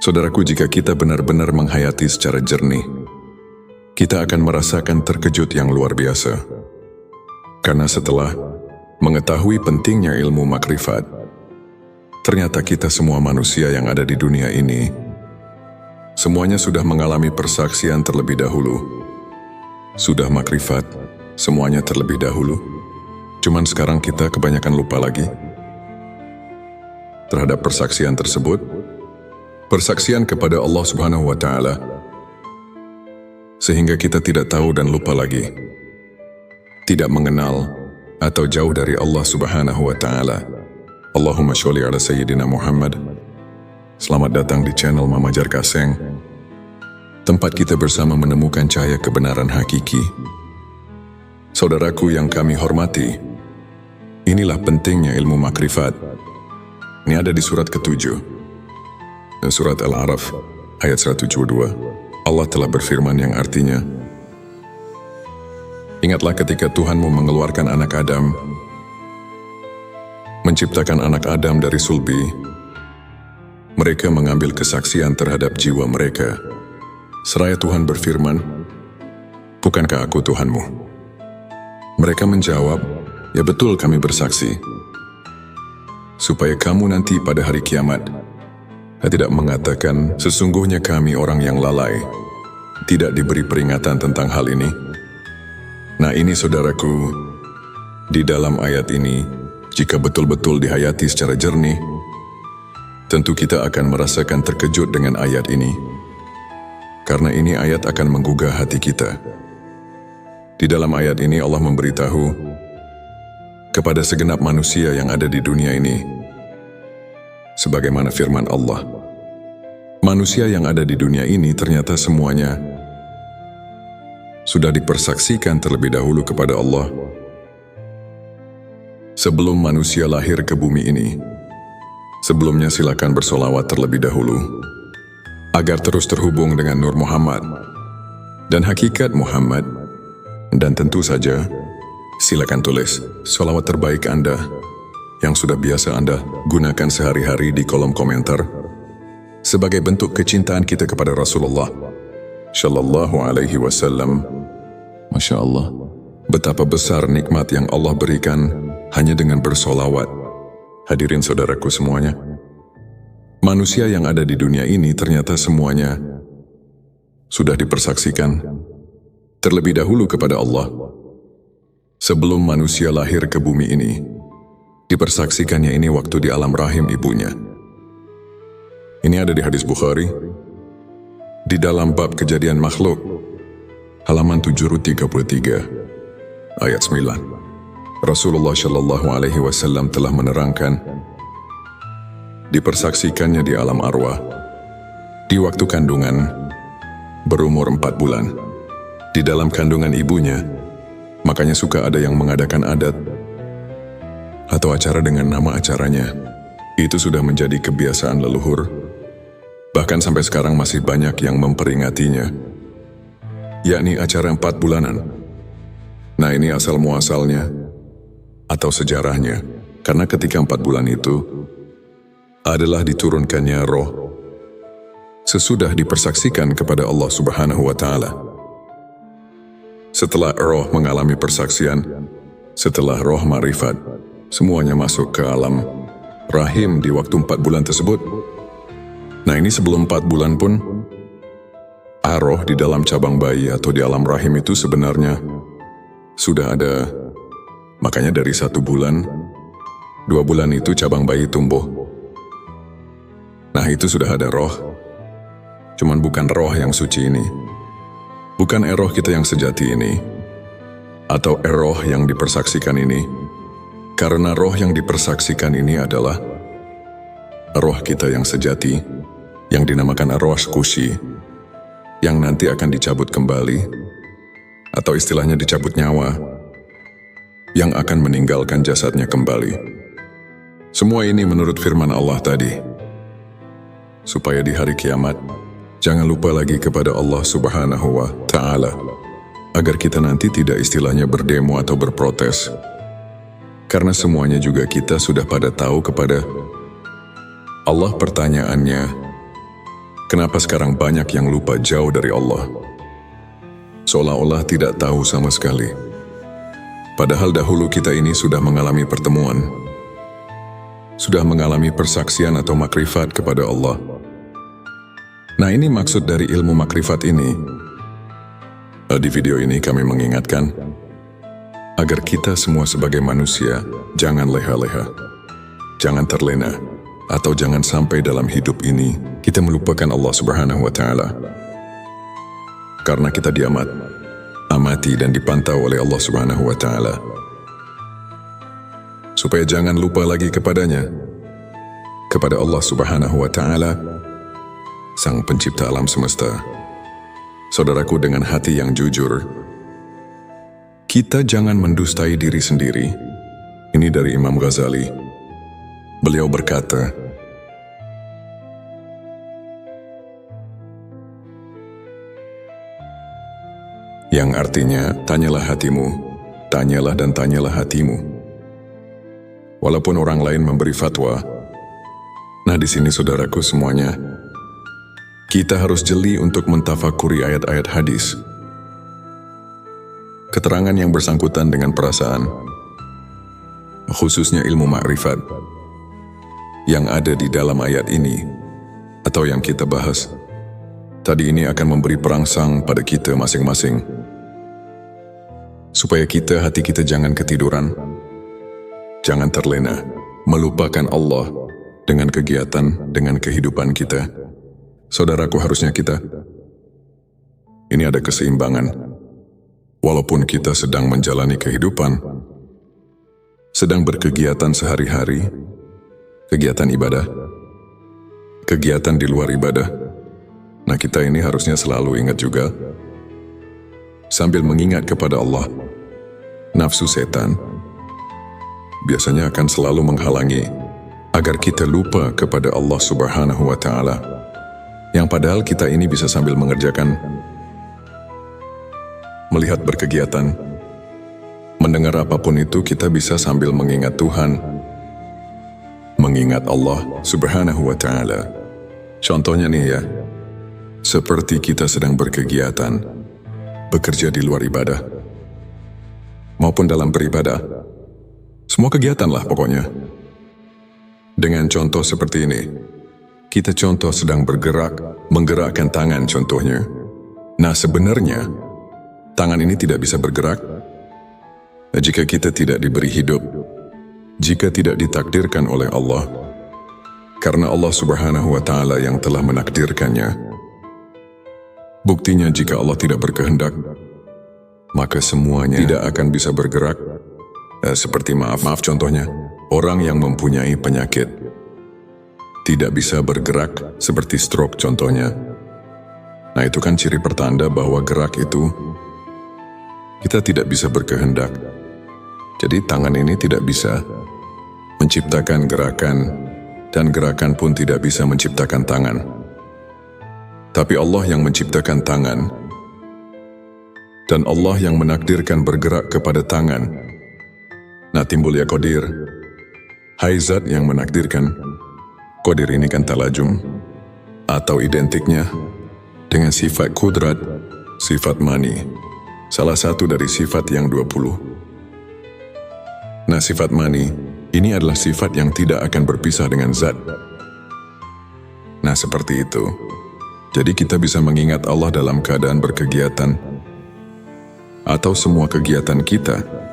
Saudaraku, jika kita benar-benar menghayati secara jernih, kita akan merasakan terkejut yang luar biasa. Karena setelah mengetahui pentingnya ilmu makrifat, ternyata kita semua manusia yang ada di dunia ini, semuanya sudah mengalami persaksian terlebih dahulu. Sudah makrifat, semuanya terlebih dahulu. Cuman sekarang kita kebanyakan lupa lagi terhadap persaksian tersebut. Persaksian kepada Allah Subhanahu wa Ta'ala, sehingga kita tidak tahu dan lupa lagi, tidak mengenal atau jauh dari Allah Subhanahu wa Ta'ala. Allahumma sholli ala Sayyidina Muhammad. Selamat datang di channel Mama Jar Kaseng, tempat kita bersama menemukan cahaya kebenaran hakiki. Saudaraku yang kami hormati, inilah pentingnya ilmu makrifat. Ini ada di surat ke-7. Surat Al-A'raf ayat 172. Allah telah berfirman yang artinya, ingatlah ketika Tuhanmu mengeluarkan anak Adam, menciptakan anak Adam dari sulbi. Mereka mengambil kesaksian terhadap jiwa mereka. Seraya Tuhan berfirman, bukankah aku Tuhanmu? Mereka menjawab, ya betul kami bersaksi. Supaya kamu nanti pada hari kiamat tidak mengatakan, sesungguhnya kami orang yang lalai, tidak diberi peringatan tentang hal ini. Nah ini saudaraku, di dalam ayat ini, jika betul-betul dihayati secara jernih, tentu kita akan merasakan terkejut dengan ayat ini. Karena ini ayat akan menggugah hati kita. Di dalam ayat ini Allah memberitahu kepada segenap manusia yang ada di dunia ini, sebagaimana firman Allah, manusia yang ada di dunia ini ternyata semuanya sudah dipersaksikan terlebih dahulu kepada Allah. Sebelum manusia lahir ke bumi ini, sebelumnya silakan bersolawat terlebih dahulu, agar terus terhubung dengan Nur Muhammad dan hakikat Muhammad. Dan tentu saja, silakan tulis solawat terbaik Anda yang sudah biasa Anda gunakan sehari-hari di kolom komentar, sebagai bentuk kecintaan kita kepada Rasulullah Shallallahu Alaihi Wasallam. Masya Allah, betapa besar nikmat yang Allah berikan hanya dengan bersolawat. Hadirin saudaraku semuanya, manusia yang ada di dunia ini ternyata semuanya sudah dipersaksikan terlebih dahulu kepada Allah. Sebelum manusia lahir ke bumi ini, dipersaksikannya ini waktu di alam rahim ibunya. Ini ada di hadis Bukhari, di dalam bab kejadian makhluk, halaman 733, ayat 9. Rasulullah Shallallahu Alaihi Wasallam telah menerangkan, dipersaksikannya di alam arwah, di waktu kandungan, berumur 4 bulan, di dalam kandungan ibunya. Makanya suka ada yang mengadakan adat atau acara dengan nama acaranya. Itu sudah menjadi kebiasaan leluhur. Bahkan sampai sekarang masih banyak yang memperingatinya, yakni acara 4 bulanan. Nah ini asal muasalnya atau sejarahnya, karena ketika 4 bulan itu adalah diturunkannya roh sesudah dipersaksikan kepada Allah Subhanahu wa Ta'ala. Setelah roh mengalami persaksian, setelah roh marifat, semuanya masuk ke alam rahim di waktu 4 bulan tersebut. Nah ini sebelum 4 bulan pun, roh di dalam cabang bayi atau di alam rahim itu sebenarnya sudah ada. Makanya dari 1 bulan, 2 bulan itu cabang bayi tumbuh. Nah itu sudah ada roh. Cuman bukan roh yang suci ini, bukan roh kita yang sejati ini, atau roh yang dipersaksikan ini. Karena roh yang dipersaksikan ini adalah roh kita yang sejati, yang dinamakan arwah kusi, yang nanti akan dicabut kembali, atau istilahnya dicabut nyawa, yang akan meninggalkan jasadnya kembali. Semua ini menurut firman Allah tadi, supaya di hari kiamat, jangan lupa lagi kepada Allah Subhanahu wa Ta'ala, agar kita nanti tidak istilahnya berdemo atau berprotes. Karena semuanya juga kita sudah pada tahu kepada Allah. Pertanyaannya, Kenapa sekarang banyak yang lupa jauh dari Allah? Seolah-olah tidak tahu sama sekali. Padahal dahulu kita ini sudah mengalami pertemuan, sudah mengalami persaksian atau makrifat kepada Allah. Nah, ini maksud dari ilmu makrifat ini. Di video ini kami mengingatkan agar kita semua sebagai manusia jangan leha-leha, jangan terlena, atau jangan sampai dalam hidup ini kita melupakan Allah Subhanahu wa Ta'ala. Karena kita amati dan dipantau oleh Allah Subhanahu wa Ta'ala. Supaya jangan lupa lagi kepadanya, kepada Allah Subhanahu wa Ta'ala, Sang Pencipta alam semesta. Saudaraku, dengan hati yang jujur, kita jangan mendustai diri sendiri. Ini dari Imam Ghazali. Beliau berkata, yang artinya, tanyalah hatimu, tanyalah dan tanyalah hatimu. Walaupun orang lain memberi fatwa, nah di sini saudaraku semuanya, kita harus jeli untuk mentafakuri ayat-ayat hadis. Keterangan yang bersangkutan dengan perasaan, khususnya ilmu makrifat, yang ada di dalam ayat ini, atau yang kita bahas, tadi ini akan memberi perangsang pada kita masing-masing. Supaya hati kita jangan ketiduran, jangan terlena, melupakan Allah dengan kegiatan, dengan kehidupan kita. Saudaraku, harusnya ini ada keseimbangan. Walaupun kita sedang menjalani kehidupan, sedang berkegiatan sehari-hari, kegiatan ibadah, kegiatan di luar ibadah. Nah, kita ini harusnya selalu ingat juga, sambil mengingat kepada Allah. Nafsu setan biasanya akan selalu menghalangi agar kita lupa kepada Allah Subhanahu wa Ta'ala, yang padahal kita ini bisa sambil mengerjakan, melihat berkegiatan, mendengar apapun itu, kita bisa sambil mengingat Tuhan, mengingat Allah Subhanahu wa Ta'ala. Contohnya nih ya, seperti kita sedang berkegiatan, bekerja di luar ibadah, maupun dalam beribadah, semua kegiatan lah pokoknya. Dengan contoh seperti ini, kita contoh sedang bergerak, menggerakkan tangan contohnya. Nah, sebenarnya tangan ini tidak bisa bergerak jika kita tidak diberi hidup, jika tidak ditakdirkan oleh Allah, karena Allah Subhanahu wa Ta'ala yang telah menakdirkannya. Buktinya, jika Allah tidak berkehendak, maka semuanya tidak akan bisa bergerak. Seperti maaf contohnya, orang yang mempunyai penyakit tidak bisa bergerak, seperti stroke contohnya. Nah, itu kan ciri pertanda bahwa gerak itu kita tidak bisa berkehendak. Jadi tangan ini tidak bisa menciptakan gerakan, dan gerakan pun tidak bisa menciptakan tangan. Tapi Allah yang menciptakan tangan, dan Allah yang menakdirkan bergerak kepada tangan. Nah, timbul ya qadir. Hai Zat yang menakdirkan. Qadir ini kan talajum, atau identiknya dengan sifat kudrat, sifat mani, salah satu dari sifat yang 20. Nah, sifat mani ini adalah sifat yang tidak akan berpisah dengan Zat. Nah, seperti itu. Jadi kita bisa mengingat Allah dalam keadaan berkegiatan, atau semua kegiatan kita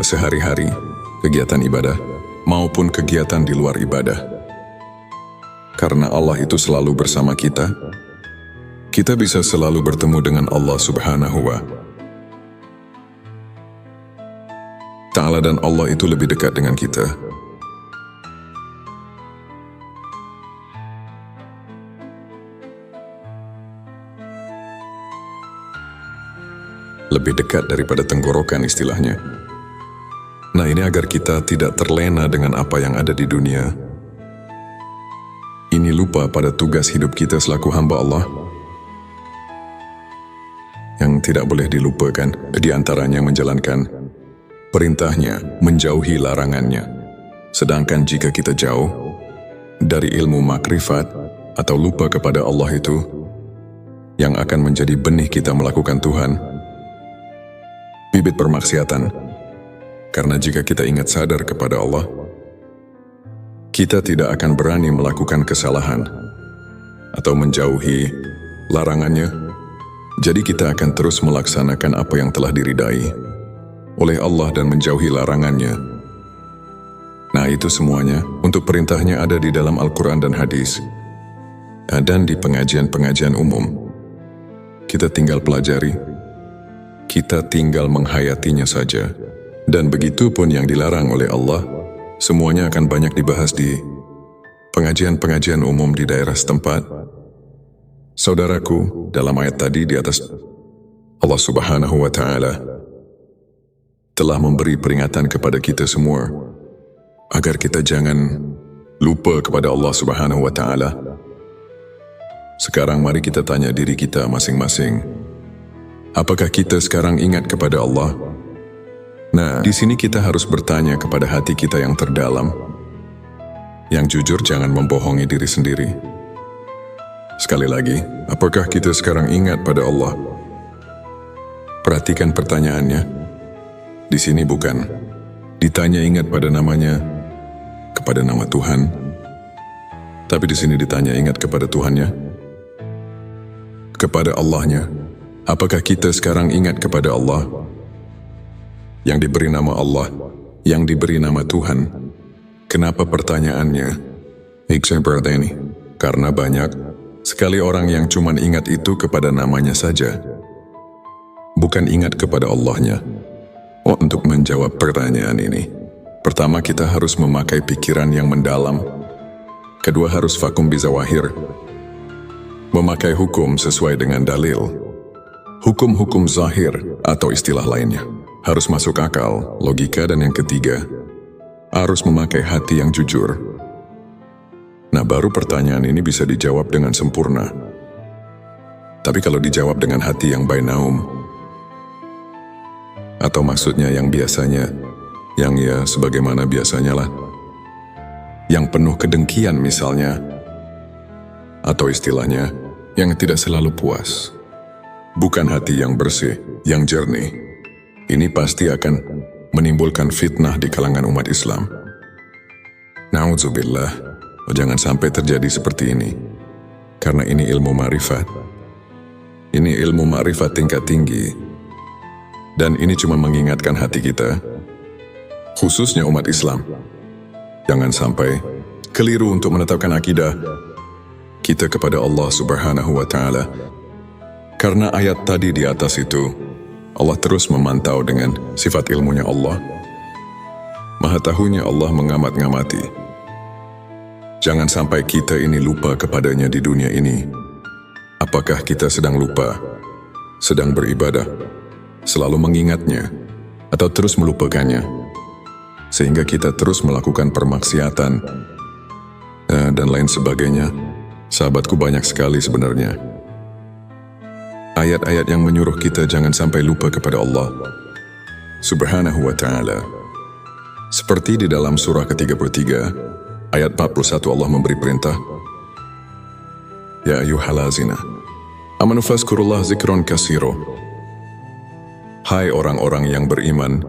sehari-hari, kegiatan ibadah maupun kegiatan di luar ibadah. Karena Allah itu selalu bersama kita bisa selalu bertemu dengan Allah Subhanahu wa Ta'ala, dan Allah itu lebih dekat dengan kita. Lebih dekat daripada tenggorokan istilahnya. Nah, ini agar kita tidak terlena dengan apa yang ada di dunia. Ini lupa pada tugas hidup kita selaku hamba Allah. Yang tidak boleh dilupakan, di antaranya menjalankan perintahnya, menjauhi larangannya. Sedangkan jika kita jauh dari ilmu makrifat, atau lupa kepada Allah itu yang akan menjadi benih kita melakukan Tuhan, bibit permaksiatan. Karena jika kita ingat sadar kepada Allah, kita tidak akan berani melakukan kesalahan atau menjauhi larangannya. Jadi kita akan terus melaksanakan apa yang telah diridai oleh Allah dan menjauhi larangannya. Nah, itu semuanya untuk perintahnya ada di dalam Al-Quran dan hadis, dan di pengajian-pengajian umum. Kita tinggal pelajari, kita tinggal menghayatinya saja. Dan begitu pun yang dilarang oleh Allah, semuanya akan banyak dibahas di pengajian-pengajian umum di daerah setempat. Saudaraku, dalam ayat tadi di atas, Allah Subhanahu wa Ta'ala telah memberi peringatan kepada kita semua agar kita jangan lupa kepada Allah Subhanahu wa Ta'ala. Sekarang mari kita tanya diri kita masing-masing, apakah kita sekarang ingat kepada Allah? Nah, di sini kita harus bertanya kepada hati kita yang terdalam. Yang jujur, jangan membohongi diri sendiri. Sekali lagi, apakah kita sekarang ingat pada Allah? Perhatikan pertanyaannya. Di sini bukan ditanya ingat pada namanya, kepada nama Tuhan, tapi di sini ditanya ingat kepada Tuhannya, kepada Allahnya. Apakah kita sekarang ingat kepada Allah? Yang diberi nama Allah, yang diberi nama Tuhan. Kenapa pertanyaannya seperti ini? Karena banyak sekali orang yang cuma ingat itu kepada namanya saja, bukan ingat kepada Allahnya. Untuk menjawab pertanyaan ini, pertama kita harus memakai pikiran yang mendalam. Kedua, harus vakum bizawahir, memakai hukum sesuai dengan dalil. Hukum-hukum zahir atau istilah lainnya harus masuk akal, logika, dan yang ketiga, harus memakai hati yang jujur. Nah, baru pertanyaan ini bisa dijawab dengan sempurna. Tapi kalau dijawab dengan hati yang bainaum, atau maksudnya yang biasanya, yang ya sebagaimana biasanya lah, yang penuh kedengkian misalnya, atau istilahnya, yang tidak selalu puas, bukan hati yang bersih, yang jernih, ini pasti akan menimbulkan fitnah di kalangan umat Islam. Na'udzubillah, jangan sampai terjadi seperti ini. Karena ini ilmu ma'rifat. Ini ilmu ma'rifat tingkat tinggi. Dan ini cuma mengingatkan hati kita, khususnya umat Islam. Jangan sampai keliru untuk menetapkan akidah kita kepada Allah Subhanahu wa Ta'ala. Karena ayat tadi di atas itu, Allah terus memantau dengan sifat ilmunya Allah. Maha tahunya Allah mengamat-ngamati. Jangan sampai kita ini lupa kepadanya di dunia ini. Apakah kita sedang lupa, sedang beribadah, selalu mengingatnya, atau terus melupakannya, sehingga kita terus melakukan permaksiatan, dan lain sebagainya. Sahabatku, banyak sekali sebenarnya ayat-ayat yang menyuruh kita jangan sampai lupa kepada Allah Subhanahu wa Ta'ala. Seperti di dalam surah ke-33, ayat 41, Allah memberi perintah, Ya ayyuhallazina amanu fazkurullah zikron kasiro. Hai orang-orang yang beriman,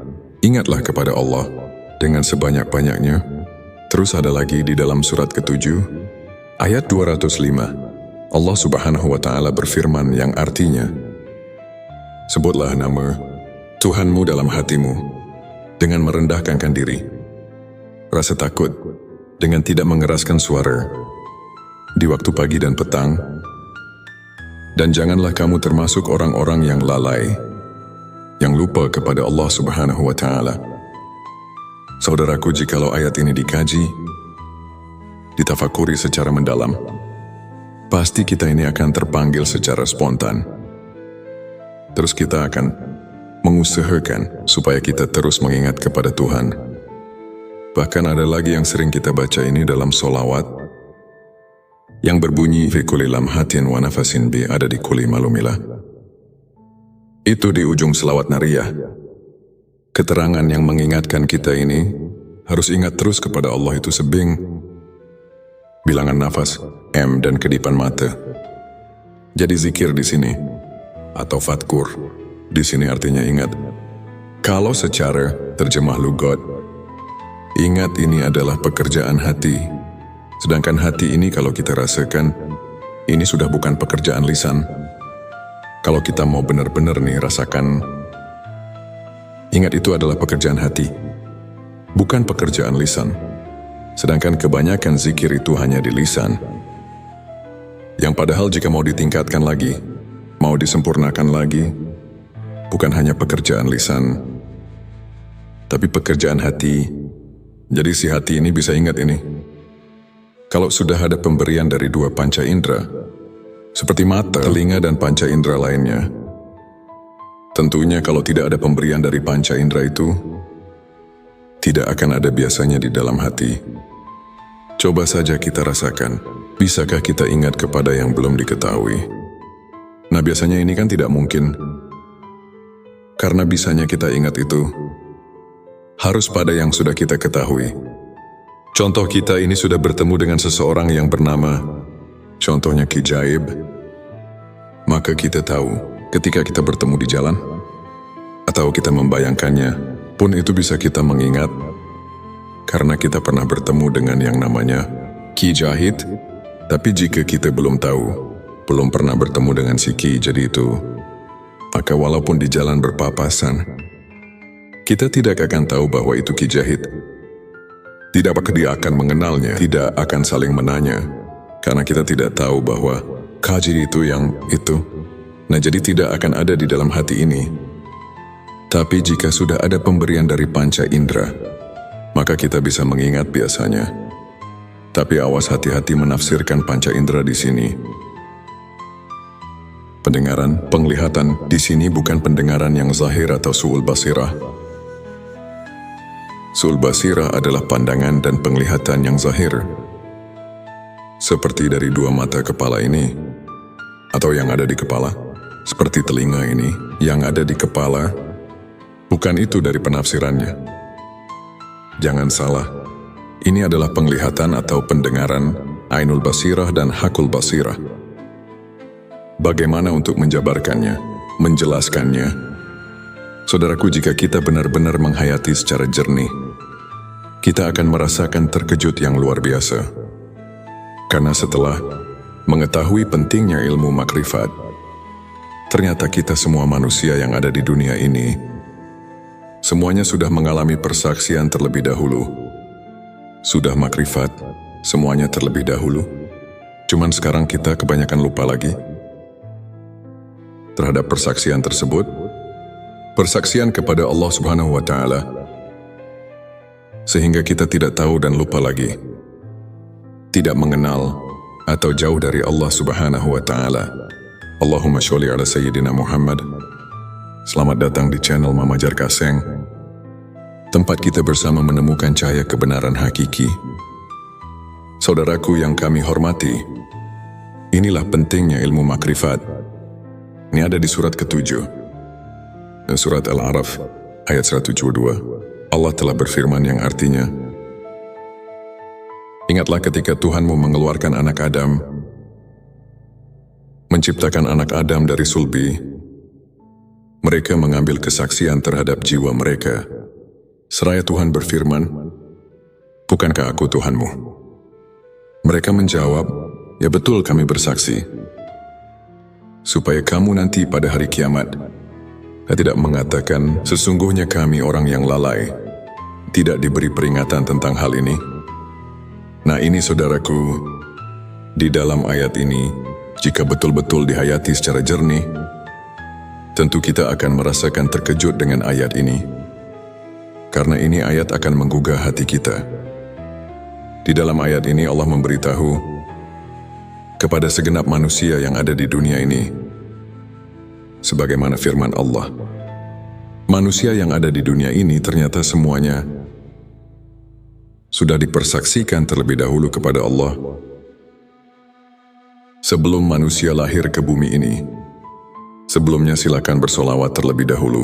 ingatlah kepada Allah dengan sebanyak-banyaknya. Terus ada lagi di dalam surat ke-7, ayat 205, Allah Subhanahu wa Ta'ala berfirman yang artinya, sebutlah nama Tuhanmu dalam hatimu dengan merendahkan diri, rasa takut dengan tidak mengeraskan suara di waktu pagi dan petang, dan janganlah kamu termasuk orang-orang yang lalai, yang lupa kepada Allah Subhanahu wa Ta'ala. Saudaraku, jikalau ayat ini dikaji, ditafakuri secara mendalam, pasti kita ini akan terpanggil secara spontan. Terus kita akan mengusahakan supaya kita terus mengingat kepada Tuhan. Bahkan ada lagi yang sering kita baca ini dalam solawat, yang berbunyi, fi kulli lamhatin wa nafasin bi, ada di kulli malumilah. Itu di ujung selawat nariyah. Keterangan yang mengingatkan kita ini harus ingat terus kepada Allah itu sebing bilangan nafas, M, dan kedipan mata. Jadi zikir di sini, atau fatkur, di sini artinya ingat. Kalau secara terjemah lugat, ingat ini adalah pekerjaan hati. Sedangkan hati ini kalau kita rasakan, ini sudah bukan pekerjaan lisan. Kalau kita mau benar-benar nih rasakan, ingat itu adalah pekerjaan hati, bukan pekerjaan lisan. Sedangkan kebanyakan zikir itu hanya di lisan. Yang padahal jika mau ditingkatkan lagi, mau disempurnakan lagi, bukan hanya pekerjaan lisan, tapi pekerjaan hati. Jadi si hati ini bisa ingat ini. Kalau sudah ada pemberian dari dua panca indera, seperti mata, telinga, dan panca indera lainnya, tentunya kalau tidak ada pemberian dari panca indera itu, tidak akan ada biasanya di dalam hati. Coba saja kita rasakan, bisakah kita ingat kepada yang belum diketahui? Nah biasanya ini kan tidak mungkin. Karena bisanya kita ingat itu harus pada yang sudah kita ketahui. Contoh kita ini sudah bertemu dengan seseorang yang bernama, contohnya Ki Jaib. Maka kita tahu ketika kita bertemu di jalan, atau kita membayangkannya, pun itu bisa kita mengingat, karena kita pernah bertemu dengan yang namanya Ki Jahid. Tapi jika kita belum tahu, belum pernah bertemu dengan si Ki jadi itu, maka walaupun di jalan berpapasan, kita tidak akan tahu bahwa itu Ki Jahid. Tidak apakah dia akan mengenalnya, tidak akan saling menanya, karena kita tidak tahu bahwa Kaji itu yang itu. Nah jadi tidak akan ada di dalam hati ini. Tapi jika sudah ada pemberian dari panca indera, maka kita bisa mengingat biasanya. Tapi awas hati-hati menafsirkan panca indera di sini. Pendengaran, penglihatan di sini bukan pendengaran yang zahir atau su'ul basirah. Su'ul basirah adalah pandangan dan penglihatan yang zahir. Seperti dari dua mata kepala ini, atau yang ada di kepala. Seperti telinga ini, yang ada di kepala. Bukan itu dari penafsirannya. Jangan salah, ini adalah penglihatan atau pendengaran, ainul basirah dan hakul basirah. Bagaimana untuk menjabarkannya, menjelaskannya? Saudaraku, jika kita benar-benar menghayati secara jernih, kita akan merasakan terkejut yang luar biasa. Karena setelah mengetahui pentingnya ilmu makrifat, ternyata kita semua manusia yang ada di dunia ini, semuanya sudah mengalami persaksian terlebih dahulu. Sudah makrifat, semuanya terlebih dahulu. Cuman sekarang kita kebanyakan lupa lagi terhadap persaksian tersebut. Persaksian kepada Allah Subhanahu wa Ta'ala, sehingga kita tidak tahu dan lupa lagi, tidak mengenal atau jauh dari Allah Subhanahu wa Ta'ala. Allahumma sholli ala Sayyidina Muhammad. Selamat datang di channel Mama Jar Kaseng, tempat kita bersama menemukan cahaya kebenaran hakiki. Saudaraku yang kami hormati, inilah pentingnya ilmu makrifat. Ini ada di surat ke-7, surat Al-A'raf, ayat 172. Allah telah berfirman yang artinya, ingatlah ketika Tuhanmu mengeluarkan anak Adam, menciptakan anak Adam dari sulbi. Mereka mengambil kesaksian terhadap jiwa mereka. Seraya Tuhan berfirman, bukankah aku Tuhanmu? Mereka menjawab, ya betul kami bersaksi. Supaya kamu nanti pada hari kiamat tidak mengatakan, sesungguhnya kami orang yang lalai, tidak diberi peringatan tentang hal ini. Nah ini saudaraku, di dalam ayat ini, jika betul-betul dihayati secara jernih, tentu kita akan merasakan terkejut dengan ayat ini. Karena ini ayat akan menggugah hati kita. Di dalam ayat ini Allah memberitahu kepada segenap manusia yang ada di dunia ini, sebagaimana firman Allah, manusia yang ada di dunia ini ternyata semuanya sudah dipersaksikan terlebih dahulu kepada Allah. Sebelum manusia lahir ke bumi ini, sebelumnya silakan bersolawat terlebih dahulu,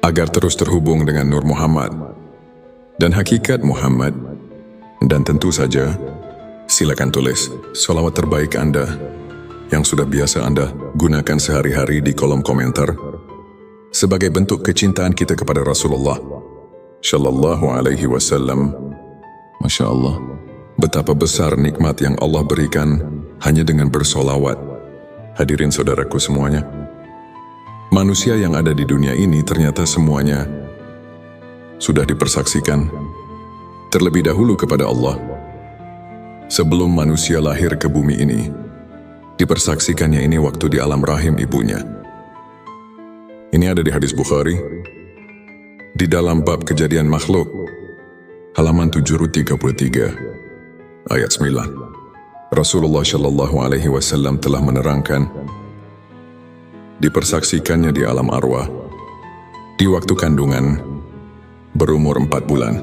agar terus terhubung dengan Nur Muhammad dan hakikat Muhammad. Dan tentu saja, Silakan tulis sholawat terbaik Anda yang sudah biasa Anda gunakan sehari-hari di kolom komentar sebagai bentuk kecintaan kita kepada Rasulullah Shallallahu Alaihi Wasallam. Masya Allah, betapa besar nikmat yang Allah berikan hanya dengan bersolawat. Hadirin saudaraku semuanya, manusia yang ada di dunia ini ternyata semuanya sudah dipersaksikan terlebih dahulu kepada Allah. Sebelum manusia lahir ke bumi ini, dipersaksikannya ini waktu di alam rahim ibunya. Ini ada di hadis Bukhari, di dalam bab kejadian makhluk, halaman 733, ayat 9. Rasulullah Shallallahu Alaihi Wasallam telah menerangkan, dipersaksikannya di alam arwah, di waktu kandungan, berumur 4 bulan,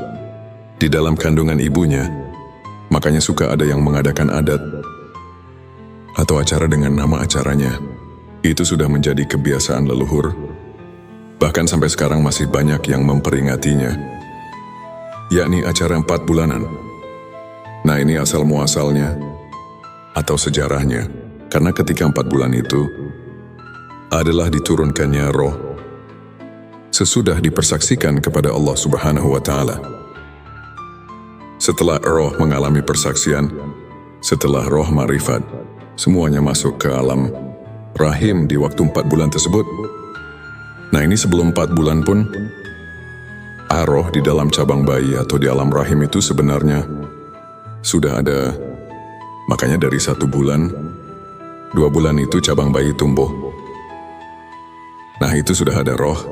di dalam kandungan ibunya. Makanya suka ada yang mengadakan adat atau acara dengan nama acaranya. Itu sudah menjadi kebiasaan leluhur. Bahkan sampai sekarang masih banyak yang memperingatinya, yakni acara 4 bulanan. Nah, ini asal muasalnya atau sejarahnya, karena ketika 4 bulan itu adalah diturunkannya roh sesudah dipersaksikan kepada Allah Subhanahu wa Ta'ala. Setelah roh mengalami persaksian, setelah roh ma'rifat, semuanya masuk ke alam rahim di waktu 4 bulan tersebut. Nah, ini sebelum 4 bulan pun, roh di dalam cabang bayi atau di alam rahim itu sebenarnya sudah ada. Makanya dari 1 bulan, 2 bulan itu cabang bayi tumbuh. Nah, itu sudah ada roh.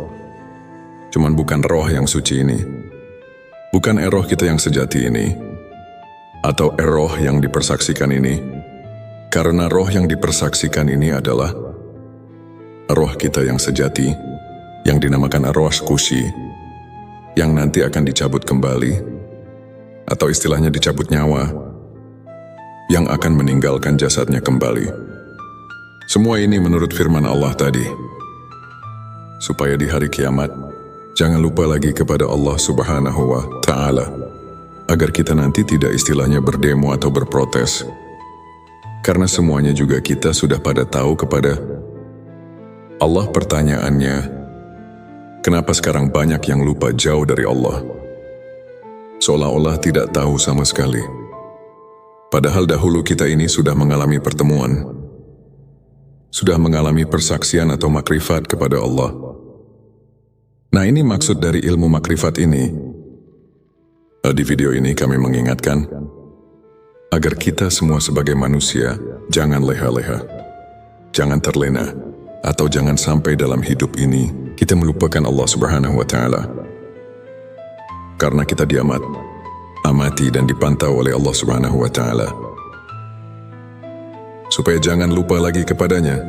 Cuman bukan roh yang suci ini. Bukan roh kita yang sejati ini, atau roh yang dipersaksikan ini, karena roh yang dipersaksikan ini adalah roh kita yang sejati, yang dinamakan arwah kusi, yang nanti akan dicabut kembali, atau istilahnya dicabut nyawa, yang akan meninggalkan jasadnya kembali. Semua ini menurut firman Allah tadi, supaya di hari kiamat, jangan lupa lagi kepada Allah Subhanahu wa Ta'ala, agar kita nanti tidak istilahnya berdemo atau berprotes. Karena semuanya juga kita sudah pada tahu kepada Allah. Pertanyaannya, kenapa sekarang banyak yang lupa jauh dari Allah? Seolah-olah tidak tahu sama sekali. Padahal dahulu kita ini sudah mengalami pertemuan, sudah mengalami persaksian atau makrifat kepada Allah. Nah, ini maksud dari ilmu makrifat ini. Di video ini kami mengingatkan agar kita semua sebagai manusia jangan leha-leha, jangan terlena, atau jangan sampai dalam hidup ini kita melupakan Allah Subhanahu wa Ta'ala. Karena kita amati dan dipantau oleh Allah Subhanahu wa Ta'ala. Supaya jangan lupa lagi kepadanya,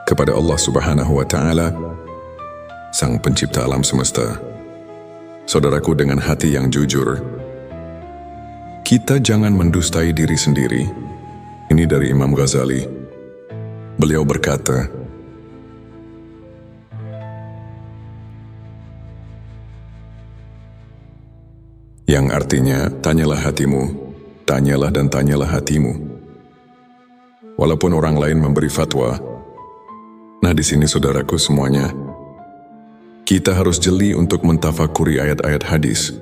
kepada Allah Subhanahu wa Ta'ala, Sang Pencipta alam semesta. Saudaraku, dengan hati yang jujur, kita jangan mendustai diri sendiri. Ini dari Imam Ghazali. Beliau berkata, yang artinya, tanyalah hatimu, tanyalah dan tanyalah hatimu. Walaupun orang lain memberi fatwa, nah di sini saudaraku semuanya, kita harus jeli untuk mentafakuri ayat-ayat hadis.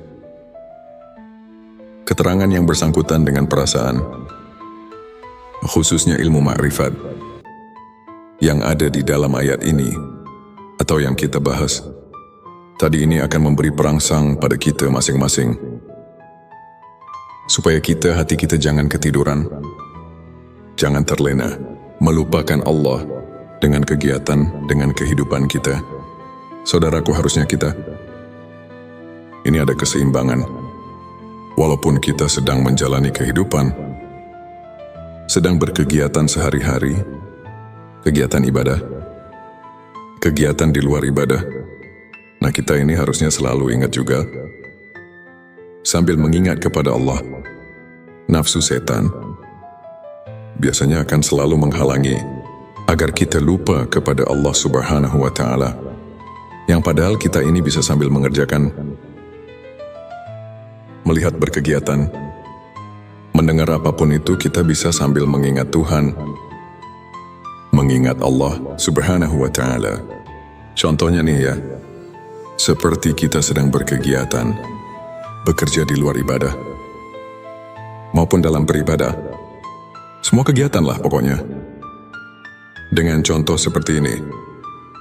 Keterangan yang bersangkutan dengan perasaan, khususnya ilmu makrifat, yang ada di dalam ayat ini, atau yang kita bahas, tadi ini akan memberi perangsang pada kita masing-masing. Supaya hati kita jangan ketiduran, jangan terlena, melupakan Allah dengan kegiatan, dengan kehidupan kita. Saudaraku, harusnya ini ada keseimbangan. Walaupun kita sedang menjalani kehidupan, sedang berkegiatan sehari-hari, kegiatan ibadah, kegiatan di luar ibadah. Nah, kita ini harusnya selalu ingat juga, sambil mengingat kepada Allah. Nafsu setan biasanya akan selalu menghalangi agar kita lupa kepada Allah Subhanahu wa Ta'ala. Yang padahal kita ini bisa sambil mengerjakan, melihat berkegiatan, Mendengar apapun itu kita bisa sambil mengingat Tuhan, mengingat Allah Subhanahu wa Ta'ala. Contohnya nih ya, seperti kita sedang berkegiatan, bekerja di luar ibadah, maupun dalam beribadah. Semua kegiatan lah pokoknya. Dengan contoh seperti ini,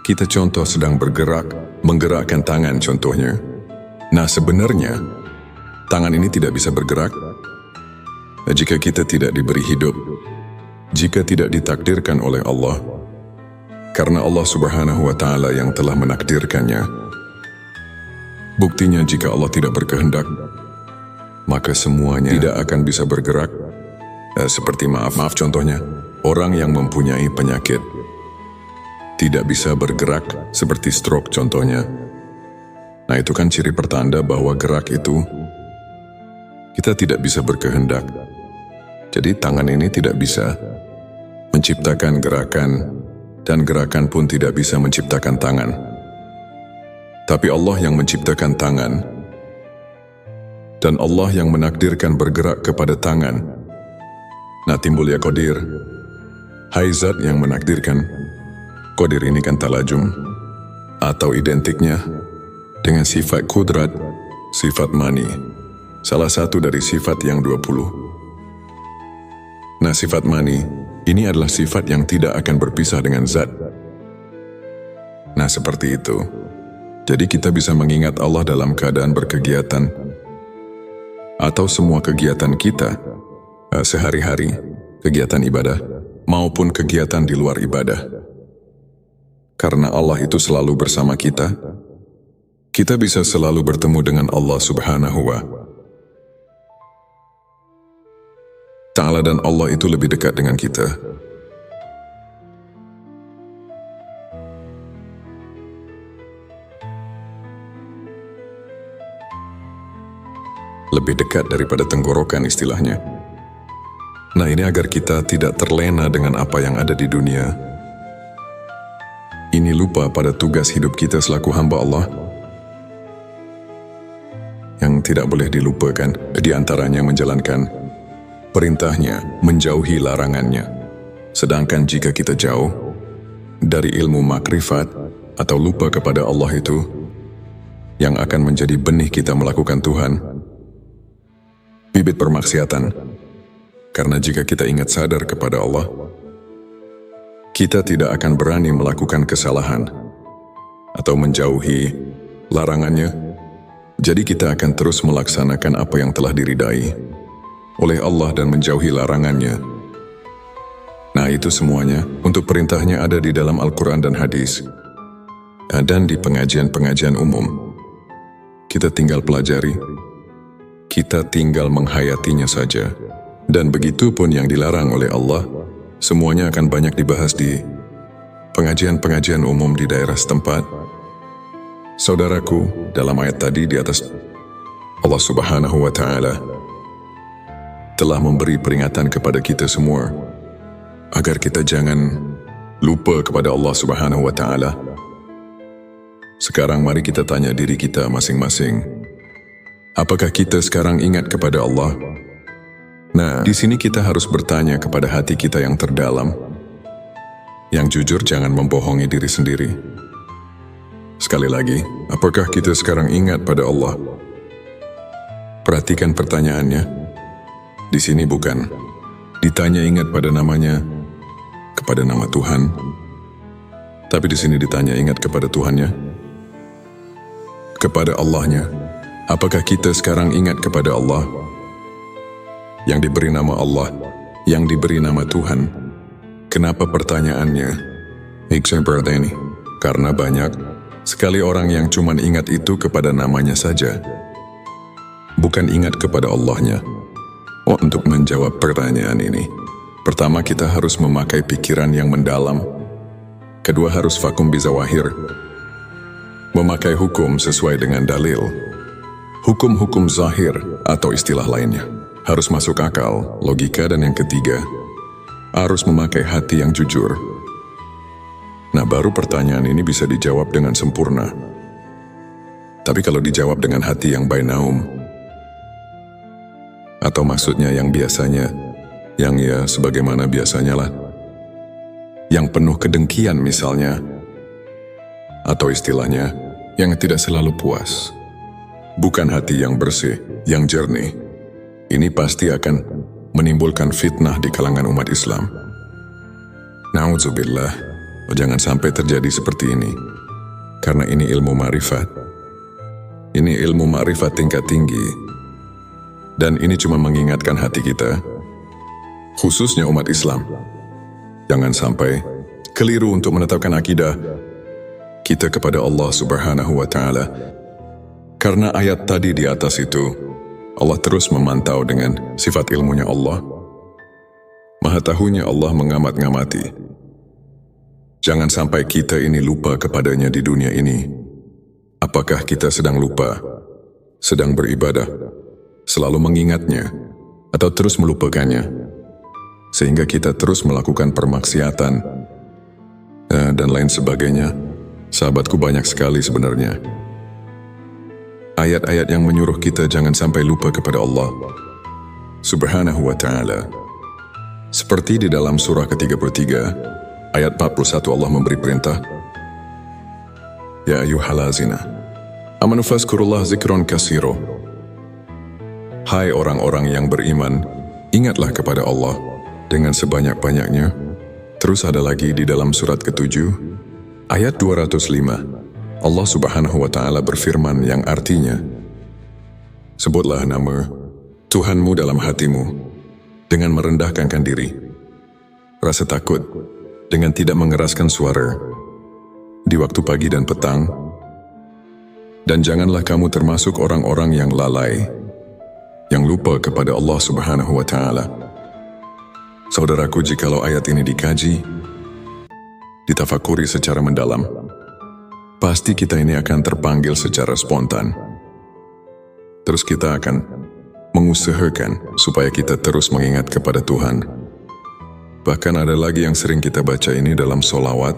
kita contoh sedang bergerak, menggerakkan tangan contohnya. Nah sebenarnya, tangan ini tidak bisa bergerak jika kita tidak diberi hidup, jika tidak ditakdirkan oleh Allah, karena Allah Subhanahu wa Ta'ala yang telah menakdirkannya. Buktinya jika Allah tidak berkehendak, maka semuanya tidak akan bisa bergerak. Seperti maaf contohnya, orang yang mempunyai penyakit tidak bisa bergerak seperti stroke contohnya. Nah itu kan ciri pertanda bahwa gerak itu kita tidak bisa berkehendak. Jadi tangan ini tidak bisa menciptakan gerakan, dan gerakan pun tidak bisa menciptakan tangan. Tapi Allah yang menciptakan tangan, dan Allah yang menakdirkan bergerak kepada tangan. Nah timbul ya qadir. Hai zat yang menakdirkan. Qadir ini kan talajum, atau identiknya dengan sifat kudrat, sifat mani, salah satu dari sifat yang 20. Nah sifat mani, ini adalah sifat yang tidak akan berpisah dengan zat. Nah seperti itu. Jadi kita bisa mengingat Allah dalam keadaan berkegiatan, atau semua kegiatan kita, sehari-hari, kegiatan ibadah, maupun kegiatan di luar ibadah. Karena Allah itu selalu bersama kita bisa selalu bertemu dengan Allah Subhanahu wa Ta'ala, dan Allah itu lebih dekat dengan kita. Lebih dekat daripada tenggorokan istilahnya. Nah ini agar kita tidak terlena dengan apa yang ada di dunia. Ini lupa pada tugas hidup kita selaku hamba Allah yang tidak boleh dilupakan, di antaranya menjalankan perintahnya, menjauhi larangannya. Sedangkan jika kita jauh dari ilmu makrifat atau lupa kepada Allah itu, yang akan menjadi benih kita melakukan Tuhan, bibit permaksiatan. Karena jika kita ingat sadar kepada Allah, kita tidak akan berani melakukan kesalahan atau menjauhi larangannya. Jadi kita akan terus melaksanakan apa yang telah diridai oleh Allah dan menjauhi larangannya. Nah itu semuanya untuk perintahnya ada di dalam Al-Quran dan hadis, dan di pengajian-pengajian umum. Kita tinggal pelajari, kita tinggal menghayatinya saja. Dan begitu pun yang dilarang oleh Allah, semuanya akan banyak dibahas di pengajian-pengajian umum di daerah setempat. Saudaraku, dalam ayat tadi di atas, Allah Subhanahu wa Ta'ala telah memberi peringatan kepada kita semua agar kita jangan lupa kepada Allah Subhanahu wa Ta'ala. Sekarang mari kita tanya diri kita masing-masing, apakah kita sekarang ingat kepada Allah? Nah, di sini kita harus bertanya kepada hati kita yang terdalam. Yang jujur, jangan membohongi diri sendiri. Sekali lagi, apakah kita sekarang ingat pada Allah? Perhatikan pertanyaannya. Di sini bukan ditanya ingat pada namanya, kepada nama Tuhan. Tapi di sini ditanya ingat kepada Tuhannya, kepada Allahnya. Apakah kita sekarang ingat kepada Allah? Yang diberi nama Allah, yang diberi nama Tuhan. Kenapa pertanyaannya seperti ini? Karena banyak sekali orang yang cuma ingat itu kepada namanya saja, bukan ingat kepada Allahnya. Untuk menjawab pertanyaan ini, pertama kita harus memakai pikiran yang mendalam. Kedua harus vakum bizawahir, memakai hukum sesuai dengan dalil. Hukum-hukum zahir atau istilah lainnya harus masuk akal, logika, dan yang ketiga, harus memakai hati yang jujur. Nah, baru pertanyaan ini bisa dijawab dengan sempurna. Tapi kalau dijawab dengan hati yang bainaum, Atau maksudnya yang biasanya, yang ya sebagaimana biasanya lah. Yang penuh kedengkian misalnya. Atau istilahnya, yang tidak selalu puas. Bukan hati yang bersih, yang jernih. Ini pasti akan menimbulkan fitnah di kalangan umat Islam. Na'udzubillah, jangan sampai terjadi seperti ini. Karena ini ilmu ma'rifat. Ini ilmu ma'rifat tingkat tinggi. Dan ini cuma mengingatkan hati kita, khususnya umat Islam. Jangan sampai keliru untuk menetapkan akidah kita kepada Allah Subhanahu wa Ta'ala. Karena ayat tadi di atas itu, Allah terus memantau dengan sifat ilmunya Allah. Maha tahunya Allah mengamat-ngamati. Jangan sampai kita ini lupa kepadanya di dunia ini. Apakah kita sedang lupa, sedang beribadah, selalu mengingatnya, atau terus melupakannya, sehingga kita terus melakukan permaksiatan, dan lain sebagainya. Sahabatku, banyak sekali sebenarnya ayat-ayat yang menyuruh kita jangan sampai lupa kepada Allah Subhanahu wa Ta'ala. Seperti di dalam surah ke-33 ayat 41, Allah memberi perintah, Ya ayyuhallazina amanu fazkurullah zikron katsiro. Hai orang-orang yang beriman, ingatlah kepada Allah dengan sebanyak-banyaknya. Terus ada lagi di dalam surat ke-7 ayat 205, Allah Subhanahu wa Ta'ala berfirman yang artinya, sebutlah nama Tuhanmu dalam hatimu dengan merendahkan diri, rasa takut dengan tidak mengeraskan suara di waktu pagi dan petang, dan janganlah kamu termasuk orang-orang yang lalai, yang lupa kepada Allah Subhanahu wa Ta'ala. Saudaraku, jikalau ayat ini dikaji, ditafakuri secara mendalam, pasti kita ini akan terpanggil secara spontan. Terus kita akan mengusahakan supaya kita terus mengingat kepada Tuhan. Bahkan ada lagi yang sering kita baca ini dalam solawat,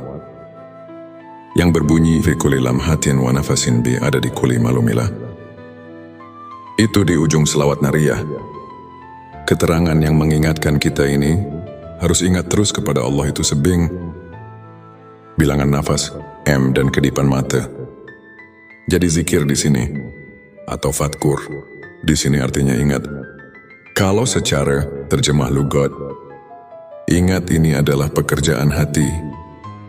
yang berbunyi fi kulli lamhatin wa nafasin bi ada di kulli malumilah. Itu di ujung selawat nariyah. Keterangan yang mengingatkan kita ini harus ingat terus kepada Allah itu sebing bilangan nafas, M, dan kedipan mata. Jadi zikir di sini, atau fatkur, di sini artinya ingat. Kalau secara terjemah lugat, ingat ini adalah pekerjaan hati.